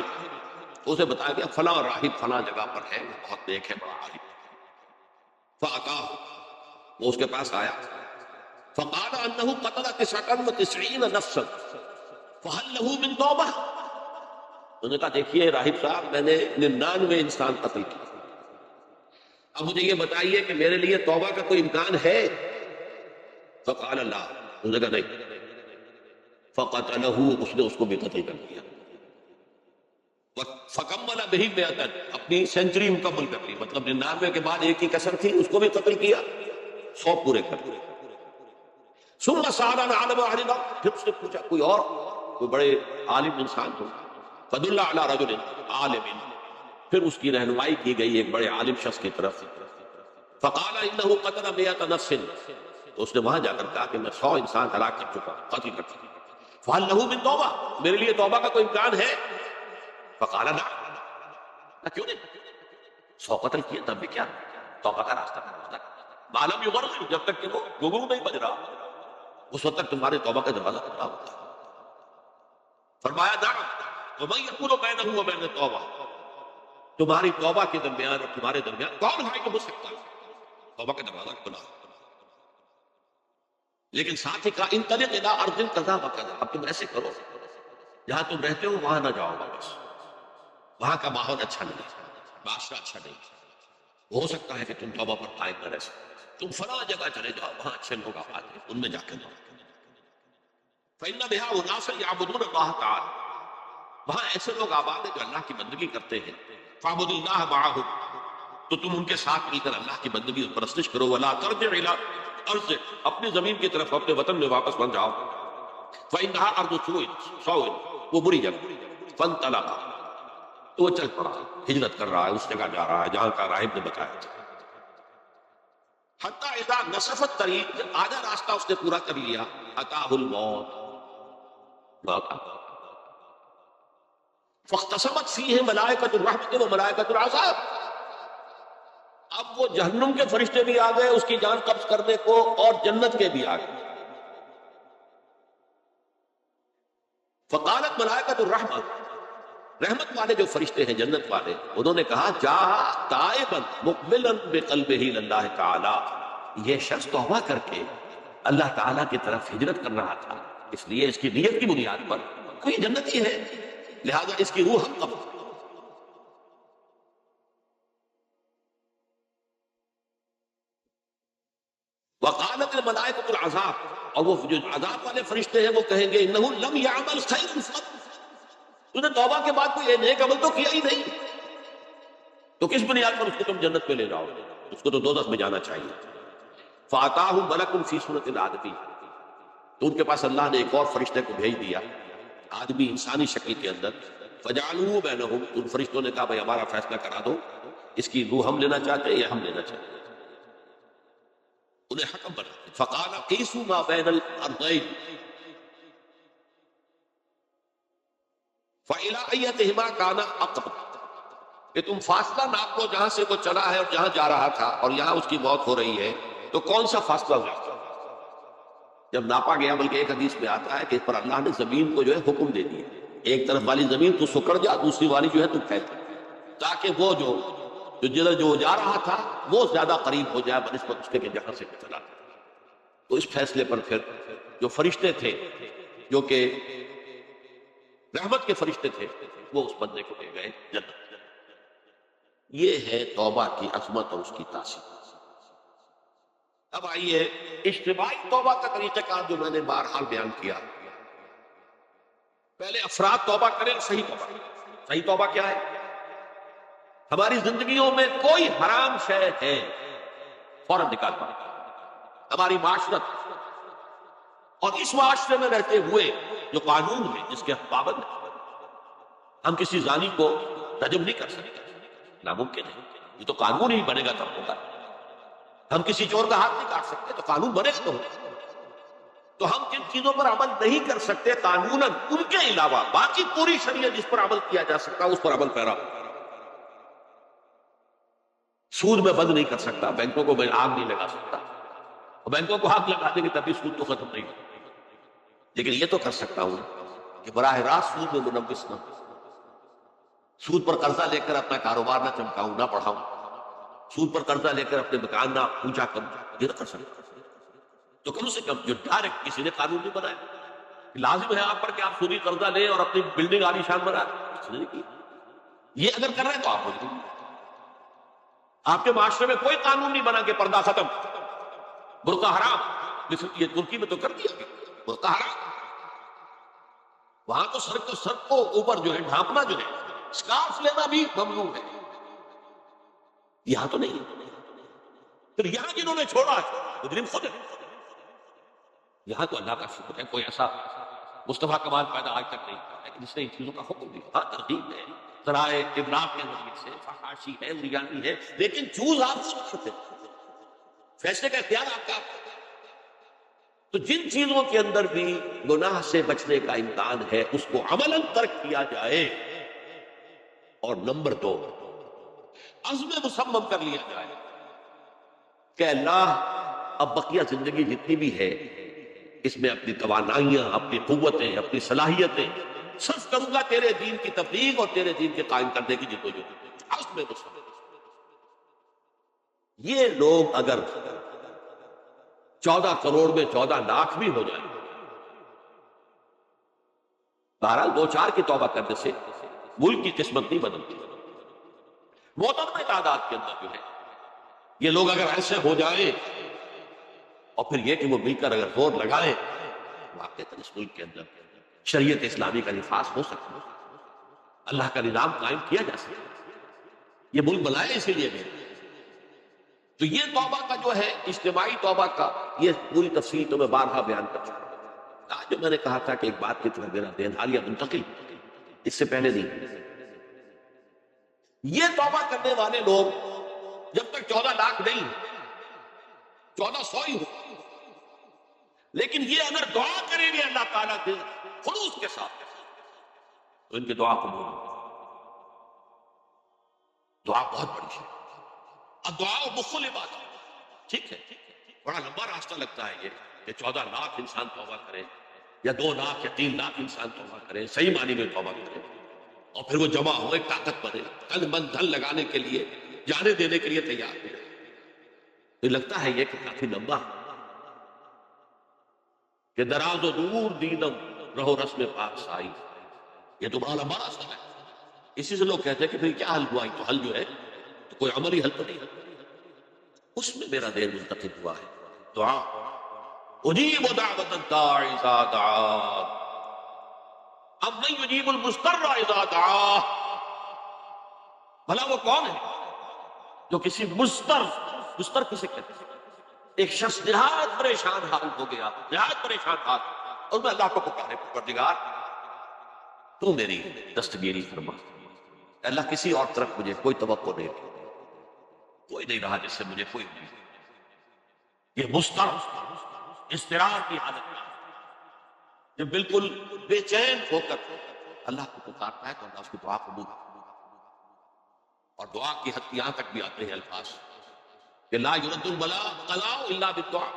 تو اسے بتایا گیا فلاں راہب فلاں جگہ پر ہے، وہ بہت نیک ہے، بڑا عالم۔ فَأَتَاهُ، وہ اس کے پاس آیا، فَقَالَ أَنَّهُ قَتَلَ 99 نَفْسًا فَهَلْ لَهُ مِن تَوْبَةٍ، انہوں نے کہا دیکھیے راہب صاحب، میں نے 99 انسان قتل کیا، اب مجھے یہ بتائیے کہ میرے لیے توبہ کا کوئی امکان ہے؟ فَقَالَ لَا، انہوں نے کہا نہیں۔ فَقَتَلَهُ، اس نے اس کو بھی قتل کر دیا۔ فَكَمَّلَ بِهِ 100، اپنی سینچری مکمل کر لی، مطلب 99 کے بعد ایک ہی کسر تھی، اس کو بھی قتل کیا، 100 پورے کر دیے۔ ثُمَّ سَأَلَ عَنْ عَالِمِ أَهْلِ الْأَرْضِ، پھر اس نے پوچھا کوئی اور، کوئی بڑے عالم انسان ہو۔ فَدُلَّ عَلَىٰ رَجُلٍ عَالِمٍ، پھر اس کی رہنمائی کی گئی ایک بڑے عالم شخص کی طرف۔ فَقَالَ إِنَّهُ قَتَلَ 100 نَفْسٍ، تو اس نے وہاں جا کر کہا کہ میں 100 انسان ہلاک کر چکا، قتل کر چکا۔ فَهَلْ لَهُ مِن تَوْبَةٍ، میرے لیے توبہ کا کوئی امکان ہے؟ فَقَالَ نَعَمْ، کیوں نہیں، 100 قتل کیے تب بھی کیا توبہ کا راستہ کھولا، معلوم یغرغر، جب تک کہ وہ گھنگرو نہیں بج رہا اس وقت تک تمہارے توبہ کا دروازہ کھلا ہوتا ہے۔ فرمایا نعم وَمَن يَكُونُ بَيْنَهُ وَبَيْنَ التَّوْبَةِ، تمہاری توبہ کے درمیان اور تمہارے درمیان کون ہے جو ہو سکتا ہے؟ توبہ کا دروازہ کھلا، لیکن ساتھ ہی کہا انطلق الی ارض کذا وکذا، اب تم ایسے کرو جہاں تم رہتے ہو وہاں نہ جاؤ واپس، وہاں کا ماحول اچھا نہیں، معاشرہ اچھا نہیں، ہو سکتا ہے کہ تم توبہ پر قائم نہ رہ سکو، تم فلاں جگہ چلے جاؤ وہاں اچھے لوگ آباد ہیں ان میں جا کے رہو، فإن بها أناسا يعبدون الله تعالی، وہاں ایسے لوگ آباد ہیں جو اللہ کی بندگی کرتے ہیں، فاعبد اللہ معهم، تو تم ان کے ساتھ مل کر اللہ کی بندگی اور پرستش کرو، ولا ترجع الى ارض، اپنی زمین کی طرف اپنے وطن میں واپس بن جاؤ، فإنها ارض سوء، وہ بری جگہ، فانطلق، تو وہ چل پڑا، ہجرت کر رہا ہے، اس جگہ جا رہا ہے جہاں کا راہب نے بتایا تھا، حتی اذا نصف الطریق، آدھا راستہ اس نے پورا کر لیا، اتاہ الموت، موت فاختصمت فیہ ملائکۃ الرحمۃ و ملائکۃ العذاب، اب وہ جہنم کے فرشتے بھی آ گئے اس کی جان قبض کرنے کو اور جنت کے بھی آ گئے، فقالت ملائکۃ الرحمۃ، رحمت والے جو فرشتے ہیں جنت والے، انہوں نے کہا جاء تائبا مقبلا بقلبہ للہ تعالی، یہ شخص توبہ کر کے اللہ تعالیٰ کی طرف ہجرت کر رہا تھا، اس لیے اس کی نیت کی بنیاد پر کوئی جنتی ہے، لہذا اس کی روح ہم قبض۔ وقالت الملائکۃ العذاب، اور وہ جو عذاب والے فرشتے ہیں وہ کہیں گے انہ لم یعمل خیرا قط، تو نے توبہ کے بعد کوئی نیک عمل تو کیا ہی نہیں، تو کس بنیاد پر اس کو تم جنت میں لے جاؤ گے، اس کو تو دوزخ میں جانا چاہیے۔ فاتاہ ملک فی صورت الآدمی، تو ان کے پاس اللہ نے ایک اور فرشتے کو بھیج دیا آدمی انسانی شکل کے اندر، فجعلوہ بینہم، ان فرشتوں نے کہا بھائی ہمارا فیصلہ کرا دو، اس کی روح ہم لینا چاہتے ہیں یا ہم لینا چاہتے ہیں، انہیں حکم بنا، فقال قیسوا ما بین الارضین فإلی ایتہما کان اقرب، کہ تم فاصلہ ناپ لو جہاں سے وہ چلا ہے اور جہاں جا رہا تھا اور یہاں اس کی موت ہو رہی ہے، تو کون سا فاصلہ ہوا؟ جب ناپا گیا، بلکہ ایک حدیث میں آتا ہے کہ اس پر اللہ نے زمین کو جو ہے حکم دے دیا، ایک طرف والی زمین تو سکڑ جا، دوسری والی جو ہے تو پھیل جا، تاکہ وہ جو جا رہا تھا وہ زیادہ قریب ہو جائے بنسبت اس کے کہ جہاں سے چلا تھا۔ تو اس فیصلے پر پھر جو فرشتے تھے جو کہ رحمت کے فرشتے تھے وہ اس بندے کو لے گئے جنت۔ یہ ہے توبہ کی عظمت اور اس کی تاثیر۔ اب آئیے اجتماعی توبہ کا طریقہ کار جو میں نے بہرحال بیان کیا، پہلے افراد توبہ کریں، صحیح توبہ۔ صحیح توبہ کیا ہے؟ ہماری زندگیوں میں کوئی حرام شے ہے فوراً نکال پائے، ہماری معاشرت اور اس معاشرے میں رہتے ہوئے جو قانون ہے جس کے ہم پابند ہیں، ہم کسی زانی کو رجم نہیں کر سکتے، ناممکن ہے، یہ تو قانون ہی بنے گا تب ہوگا۔ ہم کسی چور کا ہاتھ نہیں کاٹ سکتے، تو قانون بنے گا تو ہوگا۔ تو ہم جن چیزوں پر عمل نہیں کر سکتے قانوناً، ان کے علاوہ باقی پوری شریعت جس پر عمل کیا جا سکتا اس پر عمل پیرا۔ سود میں بند نہیں کر سکتا، بینکوں کو میں آگ نہیں لگا سکتا، اور بینکوں کو آگ لگا دیں گے تبھی سود تو ختم نہیں ہوگا، لیکن یہ تو کر سکتا ہوں کہ براہ راست سود میں منوس نہ ہوں، سود پر قرضہ لے کر اپنا کاروبار نہ چمکاؤں، نہ بڑھاؤں، سود پر قرضہ لے کر اپنے مکان نہ اونچا کروں، یہ نہ کر سکتا۔ تو کم سے کم جو ڈائریکٹ کسی نے قانون نہیں بنایا، لازم ہے آپ پر کہ آپ سودی قرضہ لیں اور اپنی بلڈنگ عالی شان بنائیں، کسی نے نہیں کیا۔ یہ اگر کر رہے ہیں تو آپ مجرم ہیں۔ آپ کے معاشرے میں کوئی قانون نہیں بنا کہ پردہ ختم، برقع حرام، مثل یہ ترکی میں تو کر دیا گیا برقع حرام، وہاں تو سر کو اوپر جو ہے ڈھانپنا جو ہے، اسکارف لینا بھی ممنوع ہے، یہاں تو نہیں ہے۔ پھر یہاں جنہوں نے چھوڑا ہے مجرم خود ہے۔ یہاں تو اللہ کا شکر ہے کوئی ایسا مصطفیٰ کمال پیدا آج تک نہیں ہوا ہے کہ جس نے ان چیزوں کا حکم دیا۔ ہاں ترغیب ہے، ذرائع ابلاغ کے ذریعے سے، فحاشی ہے، اریانی ہے، لیکن چوز آپ کو کرتے، فیصلے کا اختیار آپ کا۔ تو جن چیزوں کے اندر بھی گناہ سے بچنے کا امکان ہے اس کو عملاً ترک کیا جائے، اور نمبر 2 عزم مصمم کر لیا جائے کہ اللہ اب بقیہ زندگی جتنی بھی ہے اس میں اپنی توانائیاں، اپنی قوتیں، اپنی صلاحیتیں صرف کروں گا تیرے دین کی تبلیغ اور تیرے دین کے قائم کرنے کی جدوجہد۔ عزم مصمم۔ یہ لوگ اگر 14 کروڑ میں 14 لاکھ بھی ہو جائیں، بہرحال 2-4 کی توبہ کرنے سے ملک کی قسمت نہیں بدلتی۔ محترمہ تعداد کے اندر جو ہے یہ لوگ اگر ایسے ہو جائیں، اور پھر یہ کہ وہ مل کر اگر زور لگائیں، واقعتاً اس ملک کے اندر شریعت اسلامی کا نفاذ ہو سکتا ہے، اللہ کا نظام قائم کیا جا سکتا ہے۔ یہ ملک بنایا اسی لیے بھی۔ تو یہ توبہ کا جو ہے اجتماعی توبہ کا یہ پوری تفصیل تو میں بارہا بیان کر چکا ہوں۔ آج جو میں نے کہا تھا کہ ایک بات کی طرف میرا ذہن حالیہ منتقل، اس سے پہلے نہیں، یہ توبہ کرنے والے لوگ جب تک 14 لاکھ نہیں، 1400 ہی ہو، لیکن یہ اگر دعا کریں گے اللہ تعالیٰ کے خلوص کے ساتھ تو ان کی دعا قبول ہوگی۔ دعا بہت بڑی ہے، اب دعا مخل عبادت، ٹھیک ہے، بڑا لمبا راستہ لگتا ہے یہ کہ 14 لاکھ انسان توبہ کرے، یا 2 لاکھ یا 3 لاکھ انسان توبہ کرے، صحیح معنی میں توبہ کرے، اور پھر وہ جمع ہوئے طاقت بنے، تن من دھن لگانے کے لیے، جانے دینے کے لیے تیار ہو جائے۔ تو لگتا ہے یہ کہ کافی لمبا کہ دراز و دور دیدم رہو رسم پاک سائی، یہ تو بڑا لمبا راستہ ہے۔ اسی سے لوگ کہتے ہیں کہ پھر کیا حل ہوا؟ تو حل جو ہے تو کوئی عملی حل تو نہیں ہے۔ اس میں میرا دیر منتقل ہوا ہے دعا، اجیب دعوت الداعی اذا دعان، اب من یجیب المضطر اذا دعا۔ بھلا وہ کون ہے جو کسی مضطر کسے کہتے ہیں؟ ایک شخص نہایت پریشان حال ہو گیا، نہایت پریشان حال، اور میں اللہ کو پکارے، پروردگار تو میری دستگیری فرما۔ اللہ کسی اور طرف مجھے کوئی توقع نہیں، کوئی نہیں رہا جس سے مجھے کوئی امید۔ یہ مضطر اضطرار کی حالت میں جو بالکل بے چین ہو کر اللہ کو پکارتا ہے تو اللہ اس کی دعا قبول کرتا ہے۔ اور دعا کی حد یہاں تک بھی آتے ہیں الفاظ کہ لا یرد البلاء قضاء الا بالدعاء۔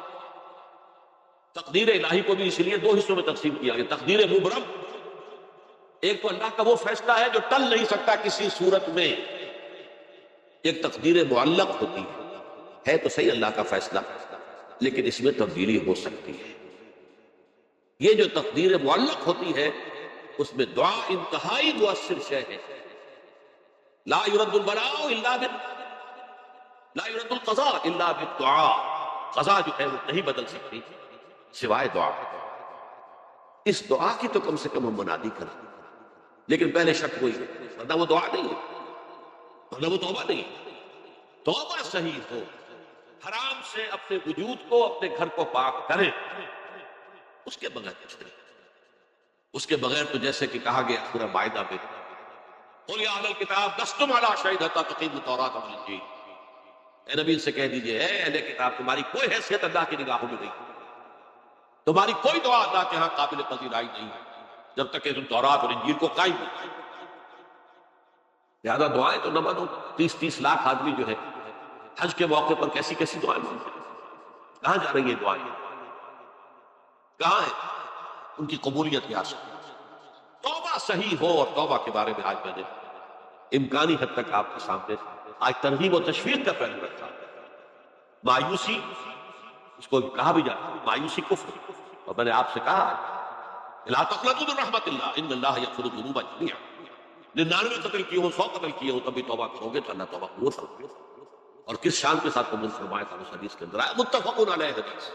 تقدیر الہی کو بھی اس لیے 2 حصوں میں تقسیم کیا گیا، تقدیر مبرم، ایک تو اللہ کا وہ فیصلہ ہے جو ٹل نہیں سکتا کسی صورت میں، ایک تقدیر معلق ہوتی ہے تو صحیح اللہ کا فیصلہ لیکن اس میں تبدیلی ہو سکتی ہے۔ یہ جو تقدیر معلق ہوتی ہے اس میں دعا انتہائی مؤثر شے ہے۔ لا يرد البلاء الا لا يرد القضاء الا بالدعاء، قضا جو ہے وہ نہیں بدل سکتی سوائے دعا۔ اس دعا کی تو کم سے کم ہم منادی کریں، لیکن پہلے شک ہوئی ہے، ورنہ وہ دعا نہیں ہے، ورنہ وہ توبہ نہیں ہے۔ توبہ صحیح ہو، حرام سے اپنے وجود کو، اپنے گھر کو پاک کریں، اس کے بغیر کچھ نہیں۔ اس کے بغیر تو جیسے کہ کہا گیا سورہ مائدہ میں، قل یا اہل الکتاب لستم علی شیء حتی تقیموا التوراۃ والانجیل، اے نبی سے کہہ دیجئے اے اہل کتاب تمہاری کوئی حیثیت اللہ کی نگاہوں میں نہیں، تمہاری کوئی دعا اللہ کے ہاں قابل پذیرائی نہیں ہے جب تک کہ تم تورات اور انجیل کو قائم کرو۔ لہذا دعائیں تو نہ مانو، 30 لاکھ آدمی جو ہے حج کے موقع پر کیسی کیسی دعائیں مانگتے ہیں، کہاں جا رہی ہیں دعائیں، کہاں ہے ان کی قبولیت کی آس؟ توبہ صحیح ہو، اور توبہ کے بارے میں آج میں نے امکانی حد تک آپ کے سامنے آج ترغیب و تشویق کا پہلو رکھا۔ مایوسی اس کو کہا بھی جاتا ہے، مایوسی کفر، اور میں نے آپ سے کہا لا تقنطوا من رحمت اللہ ان اللہ یغفر الذنوب جميعا، 99 قتل کیے ہو، 100 قتل کیے ہو، تب بھی توبہ کرو گے تو اللہ توبہ قبول فرمائے گا۔ اور کس شان کے ساتھ قبول فرمایا تھا اس حدیث کے اندر آیا، متفق علیہ حدیث،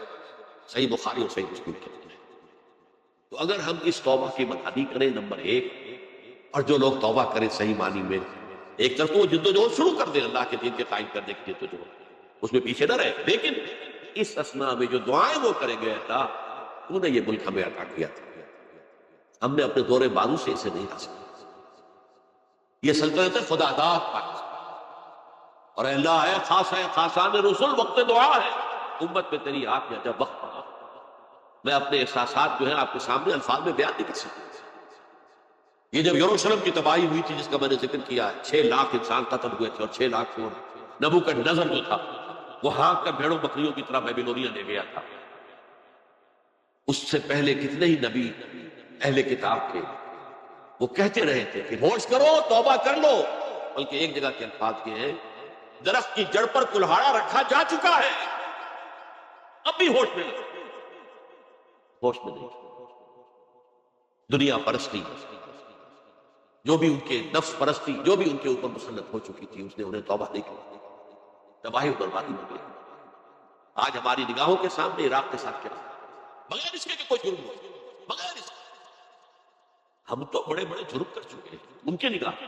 صحیح بخاری اور صحیح مسلم کے اندر۔ تو اگر ہم اس توبہ کی منادی کریں نمبر 1، اور جو لوگ توبہ کریں صحیح معنی میں، ایک طرف تو وہ جدوجہد شروع کر دیں اللہ کے دین کے قائم کرنے کی جدوجہد، اس میں پیچھے نہ رہے، لیکن اس اثناء میں جو دعائیں وہ کریں گے اللہ تو نے یہ ملک ہمیں عطا کیا تھا، ہم نے اپنے دور بازو سے اسے نہیں حاصل کیا، یہ سلطنت خدا داد پاکستان، اور اے اللہ ہے خاص ہے، خاصان رسول وقت دعا ہے، امت میں تیری آنکھ یا جب وقت پڑا میں اپنے احساسات جو ہیں آپ کے سامنے الفاظ میں بیان نہیں کر سکتا۔ یہ جب یروشلم کی تباہی ہوئی تھی جس کا میں نے ذکر کیا، 6 لاکھ انسان قتل ہوئے تھے اور 6 لاکھ کو نبوکدنضر جو تھا وہ ہانک کر بھیڑوں بکریوں کی طرح بیبیلونیا لے گیا تھا۔ اس سے پہلے کتنے ہی نبی اہل کتاب تھے، وہ کہتے رہے تھے کہ ہوش کرو، توبہ کر لو، بلکہ ایک جگہ کے الفاظ یہ ہیں، درخت کی جڑ پر کلہاڑا رکھا جا چکا ہے، اب بھی ہوش میں نہیں، ہوش میں نہیں۔ دنیا پرستی، جو بھی ان کے نفس پرستی جو بھی ان کے اوپر مسلط ہو چکی تھی، اس نے انہیں توبہ نہیں کی، تباہی و بربادی ہو گئی۔ آج ہماری نگاہوں کے سامنے عراق کے ساتھ کیا، بغیر اس کے کہ کوئی جرم ہو، بغیر اس کے ہم تو بڑے بڑے جرم کر چکے ہیں، ان کی نگاہ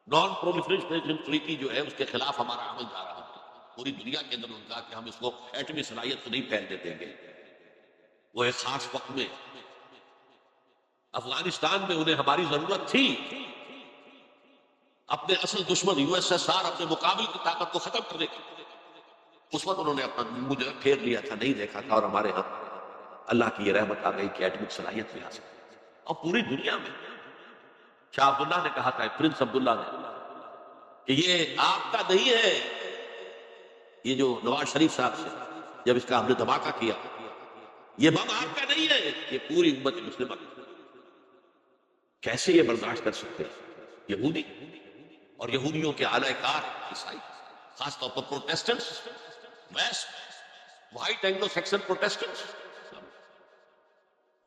نان پرولیفریشن ٹریٹی جو ہے اس کے خلاف ہمارا عمل جا رہا ہے پوری دنیا کے اندر۔ ان کا کہ ہم اس کو ایٹمی صلاحیت کو نہیں پھیلنے دیں گے۔ وہ ایک خاص وقت میں افغانستان میں انہیں ہماری ضرورت تھی، اپنے اصل دشمن یو ایس ایس آر اپنے مقابل کی طاقت کو ختم کرنے کی، اس وقت انہوں نے اپنا مجرا پھیر لیا تھا، نہیں دیکھا تھا، اور ہمارے ہاں اللہ کی یہ رحمت آ گئی کہ ایٹمک صلاحیت بھی حاصل اور پوری دنیا میں۔ شاہ عبداللہ نے کہا تھا، پرنس عبداللہ نے، کہ یہ آپ کا نہیں ہے، یہ جو نواز شریف صاحب سے جب اس کا ہم نے دھماکہ کیا، یہ بم آپ کا نہیں ہے، یہ پوری امت مسلمہ کی۔ کیسے یہ برداشت کر سکتے ہیں یہودی اور یہودیوں کے اعلی کار عیسائی، خاص طور پر Protestants, west white Anglo Saxon Protestants?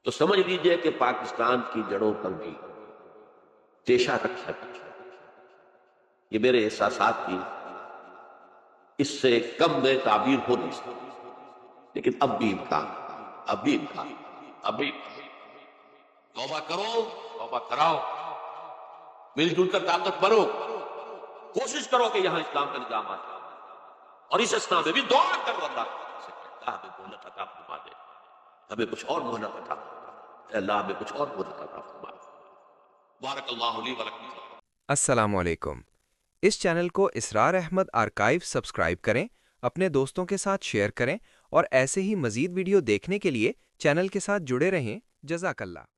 تو سمجھ لیجئے کہ پاکستان کی جڑوں پر بھی تیشہ رکھا ہے۔ یہ میرے احساسات کی اس سے کم میں تعبیر ہو نہیں سکتی، لیکن اب بھی امکان، اب بھی امکان، اب بھی امکان۔ توبہ کرو، توبہ کراؤ، مل جل کر طاقت بنو، کوشش کرو کہ یہاں اسلام کا نظام آ جائے، اور اس اسنا میں بھی دعا کرو اللہ سے کہ اللہ ہمیں مہلت عطا فرما دے، ہمیں کچھ اور مہلت عطا فرما دے، اللہ ہمیں کچھ اور مہلت عطا فرما دے۔ بارک اللہ لی ولکم۔ السلام علیکم۔ اس چینل کو اسرار احمد آرکائیو سبسکرائب کریں، اپنے دوستوں کے ساتھ شیئر کریں، اور ایسے ہی مزید ویڈیو دیکھنے کے لیے چینل کے ساتھ جڑے رہیں۔ جزاک اللہ۔